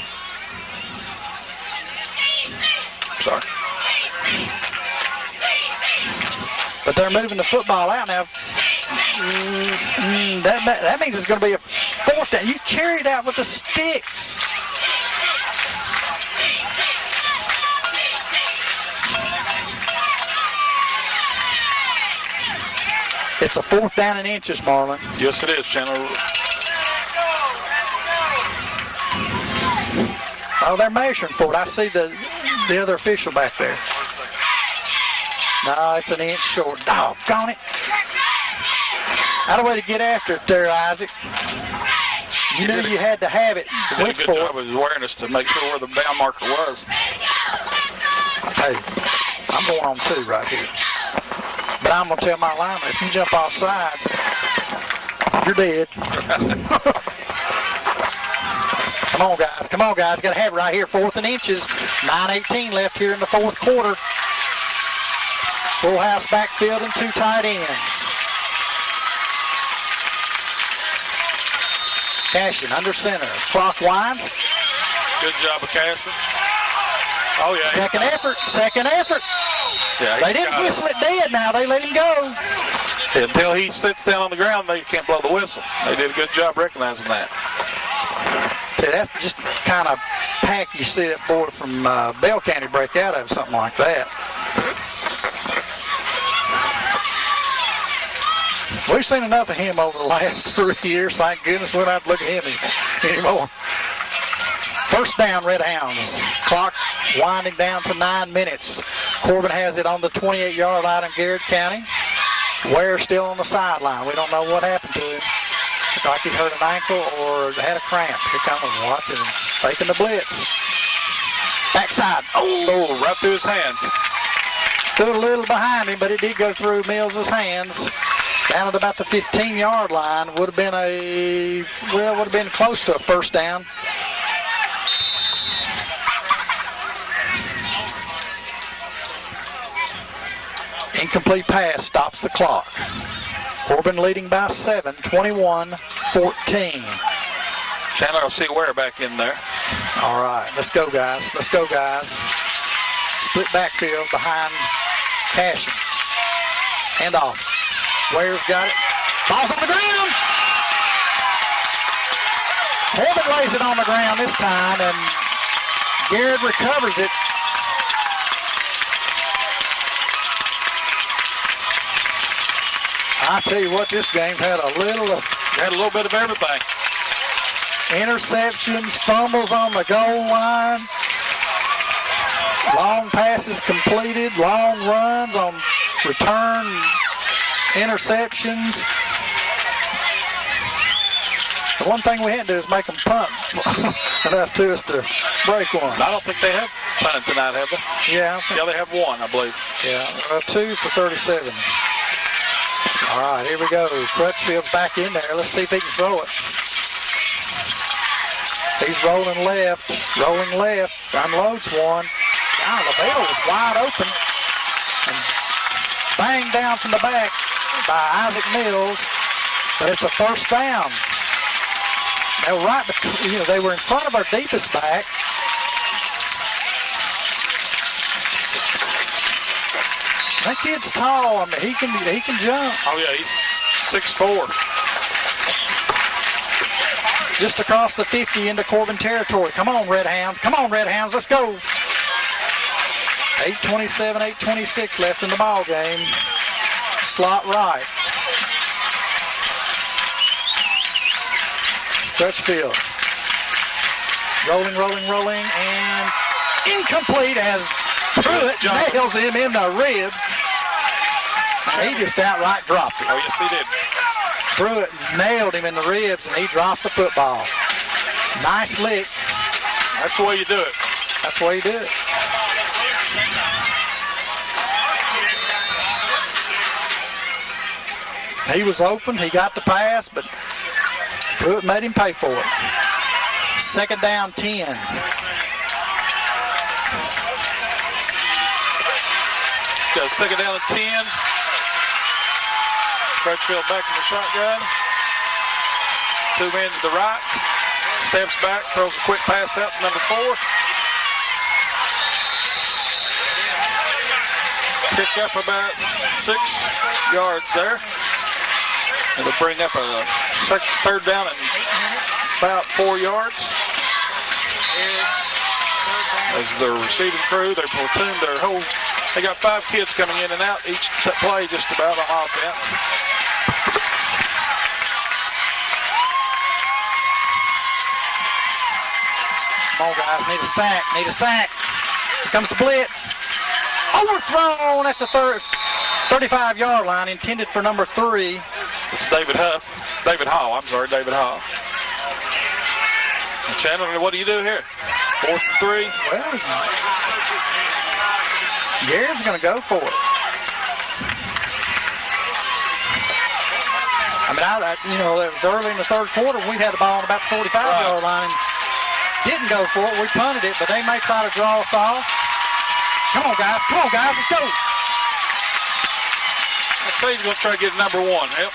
Sorry. But they're moving the football out now. That means it's going to be a 4th down. You carry it out with the sticks. It's a 4th down and inches, Marlon. Yes, it is, Chandler. Oh, they're measuring for it. I see the other official back there. No, it's an inch short. Doggone it. Out of way to get after it there, Isaac. You knew you had to have it. He did a good job of his awareness to make sure where the down marker was. Hey, I'm going on 2 right here. But I'm going to tell my lineman, if you jump off sides, you're dead. Come on, guys. Come on, guys. Got to have it right here. 4th and inches. 9:18 left here in the 4th quarter. Full house backfield and 2 tight ends. Cashin under center. Clock winds. Good job of Cashin. Oh, yeah. Second effort. Yeah, they didn't whistle it dead now. They let him go. Until he sits down on the ground, they can't blow the whistle. They did a good job recognizing that. That's just kind of pack you see that boy from Bell County break out of, something like that. We've seen enough of him over the last 3 years. Thank goodness we don't have to look at him anymore. First down, Redhounds. Clock winding down to 9 minutes. Corbin has it on the 28-yard line in Garrard County. Ware's still on the sideline. We don't know what happened to him. Looked like he hurt an ankle or had a cramp. Here comes Watson faking the blitz. Backside. Oh, right through his hands. Threw it a little behind him, but it did go through Mills' hands. Down at about the 15-yard line. Would have been close to a first down. Incomplete pass stops the clock. Corbin leading by 7, 21-14. Chandler will see Ware back in there. All right, let's go, guys. Split backfield behind Cashin. Hand off. Ware's got it. Ball's on the ground. Corbin lays it on the ground this time, and Garrard recovers it. I tell you what, this game's had a little bit of everything. Interceptions, fumbles on the goal line, long passes completed, long runs on return interceptions. The one thing we had to do is make them punt enough to us to break one. I don't think they have punted tonight, have they? Yeah. Yeah, they have one, I believe. Yeah, 2 for 37. All right, here we go. Crutchfield's back in there. Let's see if he can throw it. He's rolling left, unloads one. Now LaBelle was wide open. And banged down from the back by Isaac Mills, but it's a first down. They were right between, they were in front of our deepest back. That kid's tall. I mean, he can jump. Oh yeah, he's 6'4". Just across the 50 into Corbin territory. Come on, Redhounds. Come on, Redhounds. Let's go. 8:27, 8:26 left in the ball game. Slot right. Crutchfield. Rolling, and incomplete as Pruitt nails him in the ribs. And he just outright dropped it. Oh, yes, he did. Pruitt nailed him in the ribs, and he dropped the football. Nice lick. That's the way you do it. That's the way you do it. He was open. He got the pass, but Pruitt made him pay for it. Second down, 10. Got second down at 10. Crutchfield back in the shotgun. 2 men to the right. Steps back, throws a quick pass out to number 4. Pick up about 6 yards there. It'll bring up a third down and about 4 yards. As the receiving crew, they platooned their whole. They got 5 kids coming in and out each play just about on offense. Come on, guys. Need a sack. Here comes the blitz. Overthrown at the 35-yard line, intended for number 3. It's David Hall. Chandler, what do you do here? 4th and 3. Well, Garrett's going to go for it. I mean, it was early in the third quarter. We had the ball on about the 45-yard line and didn't go for it. We punted it, but they may try to draw us off. Come on, guys. Let's go. I'd say he's going to try to get number 1. Yep.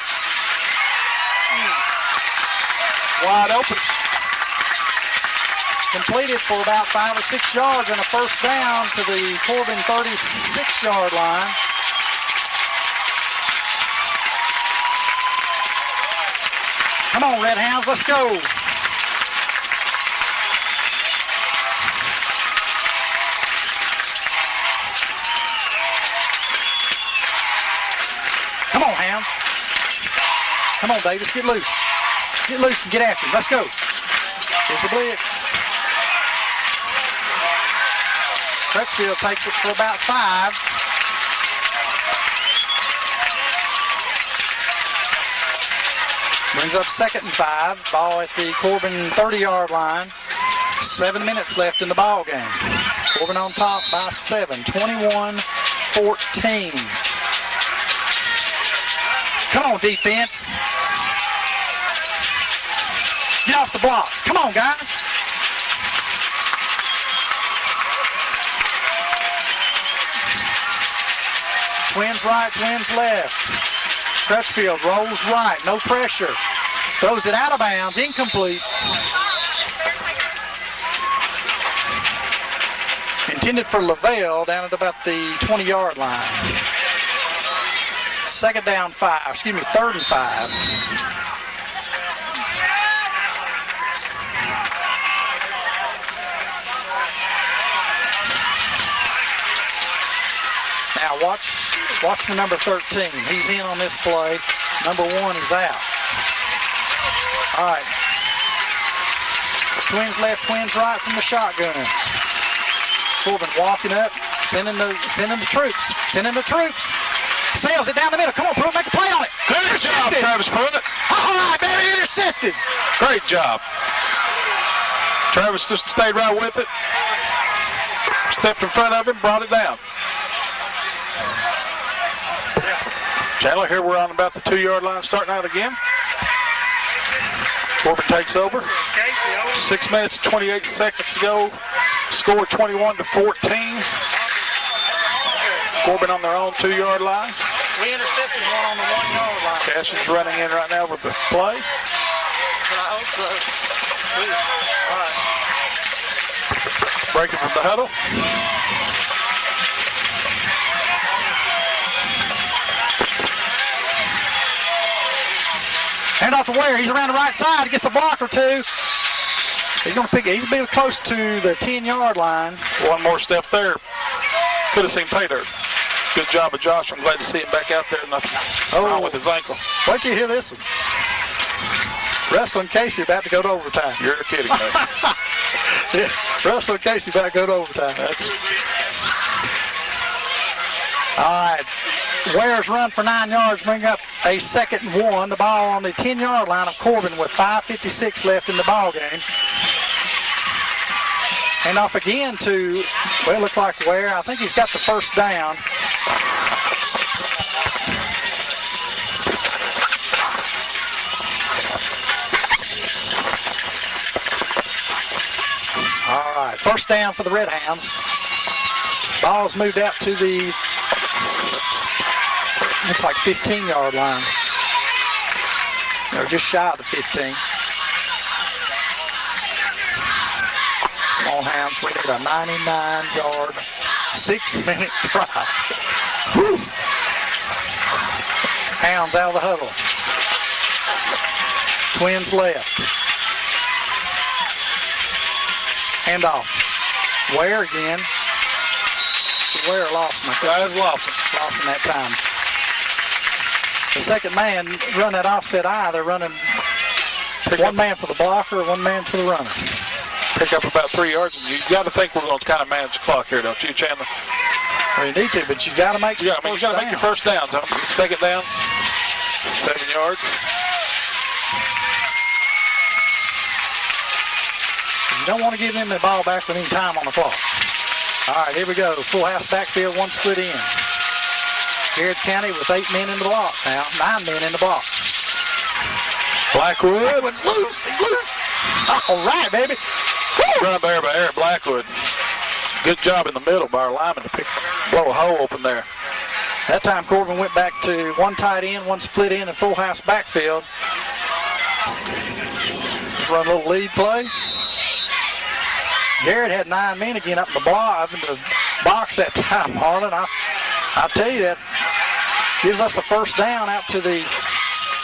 Wide open. Completed for about 5 or 6 yards and a first down to the Corbin 36-yard line. Come on, Redhounds, let's go. Come on, Hounds. Come on, Davis, get loose. Get loose and get after him. Let's go. Here's the blitz. Crutchfield takes it for about 5. Brings up 2nd and 5. Ball at the Corbin 30-yard line. 7 minutes left in the ball game. Corbin on top by 7. 21-14. Come on, defense. Get off the blocks. Come on, guys. Twins right, twins left. Crutchfield rolls right, no pressure. Throws it out of bounds, incomplete. Intended for LaVelle down at about the 20-yard line. 3rd and 5. Now watch for number 13. He's in on this play. Number 1 is out. All right. Twins left, twins right from the shotgun. Corbin walking up, sending the troops. Sails it down the middle. Come on, Pruitt, make a play on it. Good job, Travis Pruitt. All right, baby, intercepted. Great job. Travis just stayed right with it. Stepped in front of him, brought it down. Chandler, here we're on about the 2-yard line, starting out again. Corbin takes over. 6 minutes and 28 seconds to go. Score 21-14. Corbin on their own 2-yard line. We intercepted one on the 1-yard line. Cashion's running in right now with the play. But I hope so. All right. Breaking from the huddle. Hand off to Ware. He's around the right side. He gets a block or two. He's going to pick it. He's been close to the 10-yard line. One more step there. Could have seen pay dirt. Good job of Josh. I'm glad to see him back out there. Nothing wrong with his ankle. Wait till you hear this one. Russell and Casey are about to go to overtime. You're kidding me. Yeah, Russell and Casey about to go to overtime. All right. Ware's run for 9 yards, bring up a 2nd and 1. The ball on the 10-yard line of Corbin with 5:56 left in the ball game. And off again to, well, it looked like Ware. I think he's got the first down. All right, first down for the Redhounds. Ball's moved out to the, looks like 15-yard line. They're just shy of the 15. Come on, Hounds, we need a 99-yard, 6-minute drive. Whew. Hounds out of the huddle. Twins left. Hand off. Ware again. Ware lost him. Guys lost him. Lost him that time. The second man run that offset eye. They're running one man for the blocker, one man for the runner. Pick up about 3 yards. You got to think we're going to kind of manage the clock here, don't you, Chandler? Well, you need to, but you got to make some you got to make your first downs. Huh? Second down, 7 yards. You don't want to give them the ball back with any time on the clock. All right, here we go. Full house backfield, one split in. Garrard County with 8 men in the block now. 9 men in the block. Blackwood's loose. He's loose. All right, baby. Woo! Run there by Eric Blackwood. Good job in the middle by our lineman to blow a hole open there. That time Corbin went back to one tight end, one split in, and full house backfield. Run a little lead play. Garrett had 9 men again up in the block, in the box that time, Marlon. I'll tell you, that gives us a first down out to the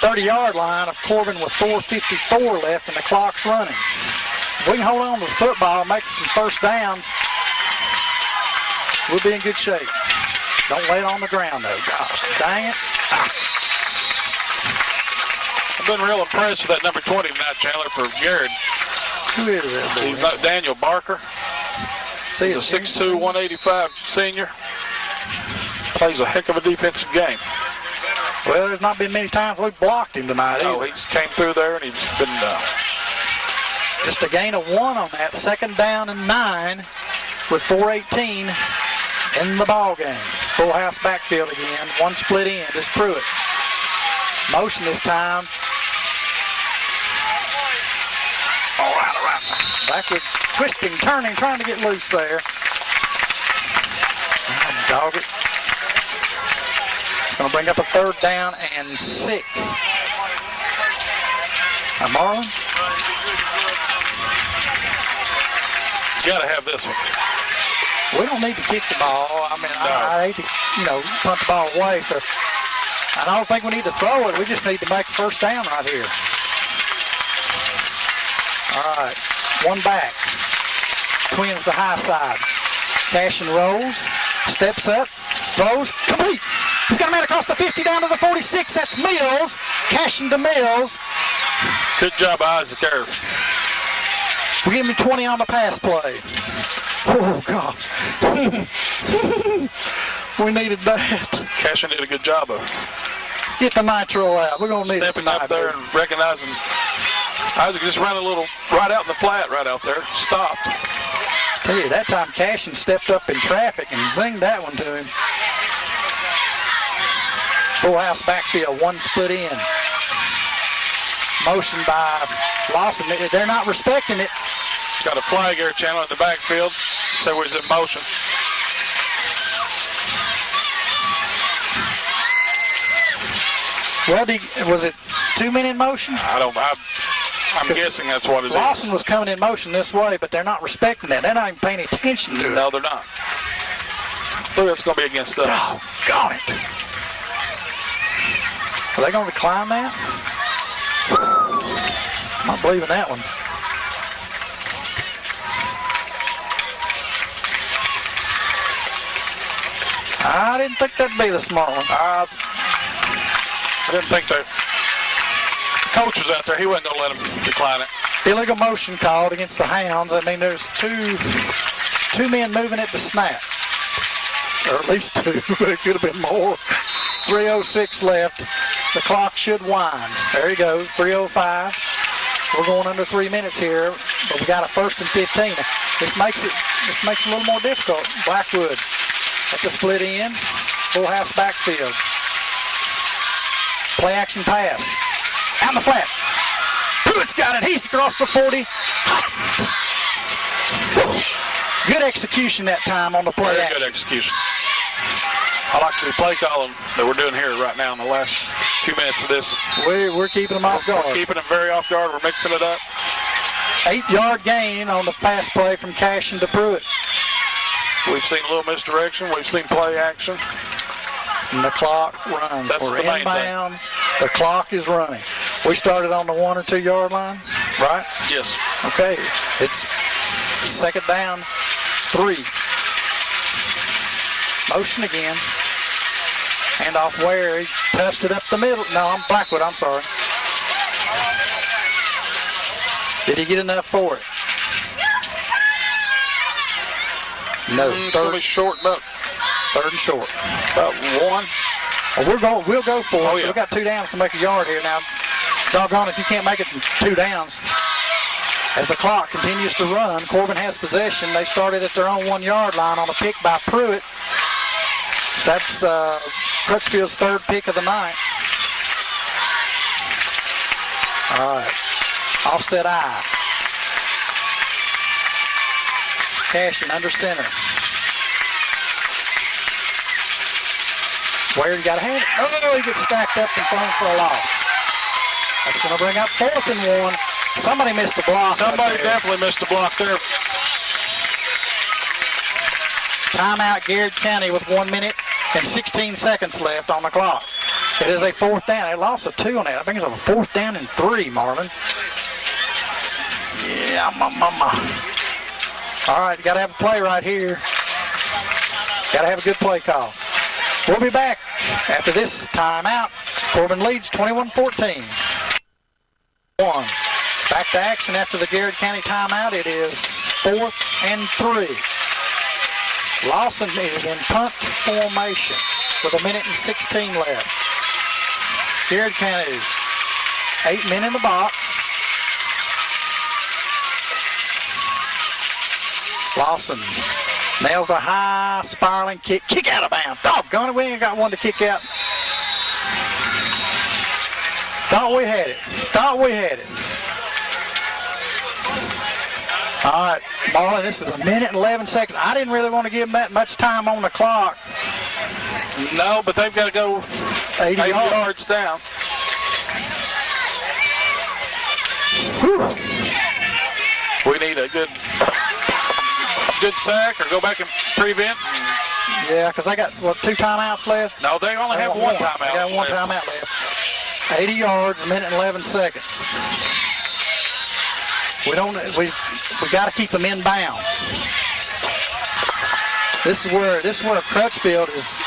30-yard line of Corbin with 4:54 left and the clock's running. If we can hold on to the football and make some first downs, we'll be in good shape. Don't lay it on the ground, though. Gosh, dang it. I've been real impressed with that number 20 tonight, Chandler, for Garrard. Who is that boy? He's not Daniel Barker. See, he's a 6'2", 185 senior. Plays a heck of a defensive game. Well, there's not been many times we've blocked him tonight either. Oh, he's came through there and he's been just a gain of 1 on that. 2nd down and 9 with 4:18 in the ball game. Full house backfield again. One split in. Just Pruitt. Motion this time. All right. Backward twisting, turning, trying to get loose there. Dog it. It's going to bring up a 3rd down and 6. Marlon? You got to have this one. We don't need to kick the ball. I mean, no. I hate to, punt the ball away. So I don't think we need to throw it. We just need to make the first down right here. All right. One back. Twins the high side. Cashin rolls. Steps up. Throws. Complete. He's got a man across the 50 down to the 46. That's Mills. Cashing to Mills. Good job, Isaac there. We give him 20 on the pass play. Oh, gosh. We needed that. Cashin did a good job of it. Get the nitro out. We're going to need it Stepping tonight, up there baby. and recognizing Isaac just ran a little right out in the flat right out there. Stopped. Tell you, that time Cashin stepped up in traffic and zinged that one to him. Full house backfield, one split in. Motion by Lawson. They're not respecting it. Got a flag here, Chandler, in the backfield. So he's in motion. Well, was it 2 men in motion? I'm guessing that's what it is. Lawson was coming in motion this way, but they're not respecting that. They're not even paying attention to it. No, they're not. Look, it's going to be against us. Doggone it. Are they going to decline that? I'm not believing that one. I didn't think that'd be the smart one. I didn't think the coach was out there. He wasn't going to let him decline it. Illegal motion called against the Hounds. I mean, there's two men moving at the snap. Or at least two. It could have been more. 3:06 left. The clock should wind. There he goes, 3:05. We're going under 3 minutes here, but we got a 1st and 15. This makes it a little more difficult. Blackwood at the split end. Full house backfield. Play action pass. Out in the flat. Pruitt's got it. He's across the 40. Good execution that time on the play action. Good execution. I like the play calling that we're doing here right now in the last few minutes of this. We're keeping them off guard. We're keeping them very off guard. We're mixing it up. 8-yard gain on the pass play from Cashin to Pruitt. We've seen a little misdirection. We've seen play action. And the clock runs. That's We're the main inbounds. The clock is running. We started on the 1 or 2 yard line, right? Yes. Okay. It's 2nd down, 3. Motion again. Hand off Ware. He toughs it up the middle. No, I'm Blackwood. I'm sorry. Did he get enough for it? No. It's going to be short, but 3rd and short. about 1. Well, we'll go for it. Oh, So yeah. we got 2 downs to make a yard here now. Doggone if you can't make it in 2 downs. As the clock continues to run, Corbin has possession. They started at their own 1 yard line on a pick by Pruitt. That's Crutchfield's 3rd pick of the night. All right. Offset I. Cashin under center. Where you got to have it? Oh, he gets stacked up and thrown for a loss. That's going to bring up 4th and 1. Somebody missed a block. Somebody definitely missed a block there. Timeout, Garrard County with 1 minute and 16 seconds left on the clock. It is a 4th down. They lost a 2 on that. I think it's a 4th down and 3, Marlon. Yeah, mama. All right, you got to have a play right here. Got to have a good play call. We'll be back after this timeout. Corbin leads 21-14. 1. Back to action after the Garrard County timeout. It is 4th and 3. Lawson is in punt formation with 1 minute and 16 left. Garrard County, 8 men in the box. Lawson nails a high spiraling kick. Kick out of bounds. Doggone it, we ain't got one to kick out. Thought we had it. All right, Marlon, this is 1 minute and 11 seconds. I didn't really want to give them that much time on the clock. No, but they've got to go 80 yards down. Whew. We need a good sack or go back and prevent. Yeah, because they got, 2 timeouts left? No, they only have 1 timeout. They got 1 timeout left. 80 yards, 1 minute and 11 seconds. We got to keep them in bounds. This is where Crutchfield is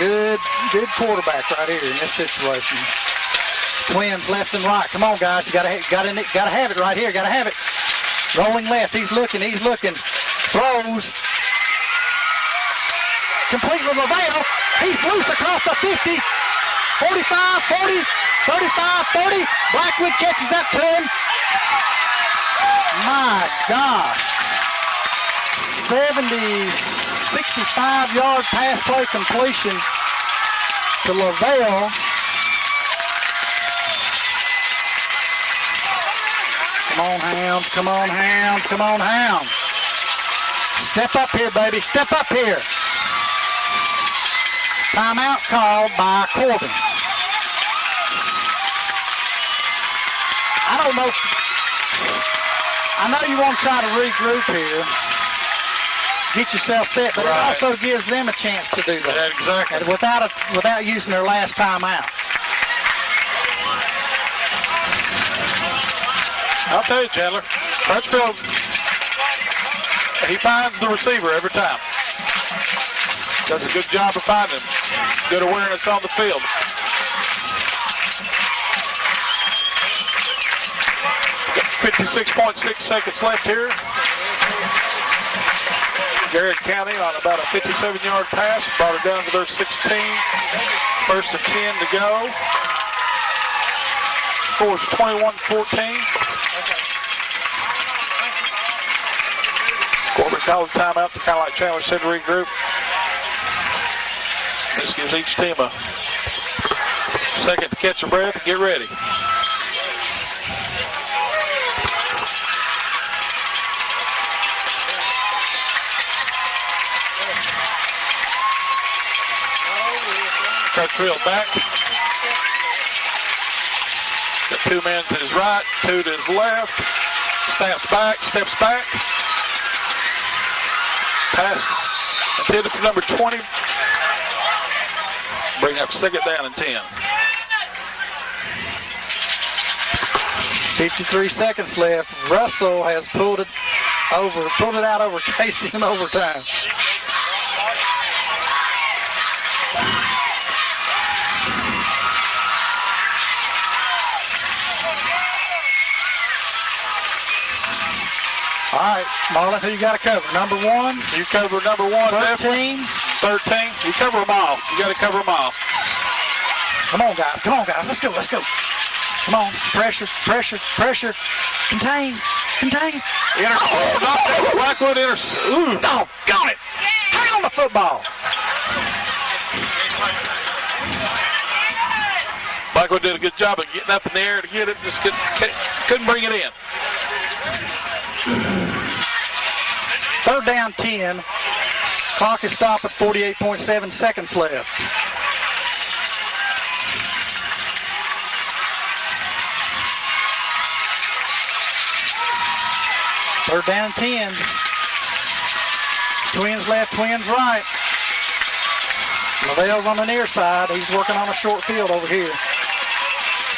Good quarterback right here in this situation. Twins left and right. Come on, guys. You gotta have it right here. Gotta have it. Rolling left. He's looking. Throws. Complete with LaVale. He's loose across the 50. 45, 40, 35, 30. Blackwood catches up to him. My gosh. 65-yard pass play completion to LaVale. Come on, Hounds. Step up here, baby. Step up here. Timeout called by Corbin. I don't know. I know you want to try to regroup here. Get yourself set, but it also gives them a chance to do that. Yeah, exactly. And without using their last timeout. I'll tell you, Chandler, Crutchfield, he finds the receiver every time. Does a good job of finding him. Good awareness on the field. Got 56.6 seconds left here. Garrard County on about a 57-yard pass. Brought it down to their 16. First and 10 to go. Scores 21-14. Corbin calls timeout to kind of like Chandler said, regroup. This gives each team a second to catch their breath and get ready. Crutchfield back. Got 2 men to his right, 2 to his left. Steps back. Pass intended for number 20. Bring up second down and 10. 53 seconds left. Russell has pulled it out over Casey in overtime. All right, Marlon, who you got to cover? Number 1? You cover number 1. 13? 13. You cover them all. You got to cover them all. Come on, guys. Let's go. Come on. Pressure. Contain. Blackwood Ooh, doggone it. Hang on the football. Blackwood did a good job of getting up in the air to get it. Just couldn't bring it in. 3rd down 10. Clock is stopped at 48.7 seconds left. Third down 10. Twins left, Twins right. LaVale's on the near side. He's working on a short field over here.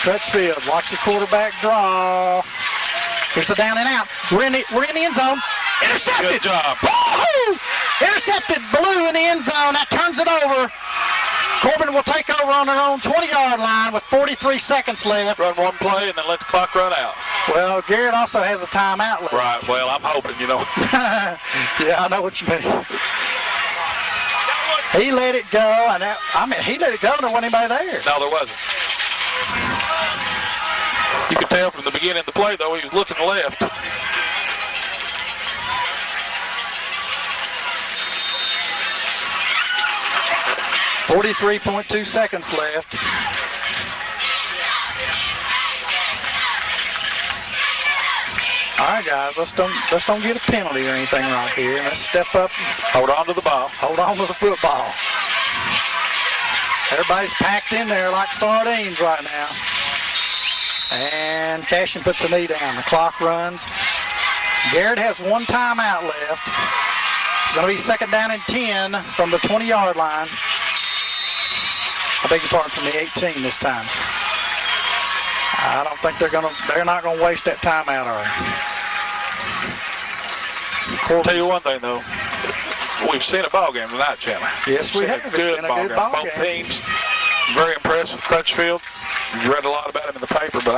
Crutchfield, watch the quarterback draw. Here's the down and out. We're in the end zone. Intercepted. Good job. Woo-hoo! Intercepted. Blue in the end zone. That turns it over. Corbin will take over on their own 20-yard line with 43 seconds left. Run one play and then let the clock run out. Well, Garrett also has a timeout left. Right. Well, I'm hoping, Yeah, I know what you mean. He let it go, and he let it go, and there wasn't anybody there. No, there wasn't. You could tell from the beginning of the play, though, he was looking left. .2 seconds left. All right, guys, let's don't get a penalty or anything right here. Let's step up. Hold on to the ball. Hold on to the football. Everybody's packed in there like sardines right now. And Cashin puts a knee down. The clock runs. Garrett has 1 timeout left. It's going to be 2nd down and 10 from the 20-yard line. I beg your pardon, from the 18 this time. I don't think they're not going to waste that timeout, are they? I'll tell you one thing, though. We've seen a ball game tonight, Chandler. Yes, we Seen have. A It's good been a ball good game. ball Both game. teams very impressed with Crutchfield. You've read a lot about him in the paper, but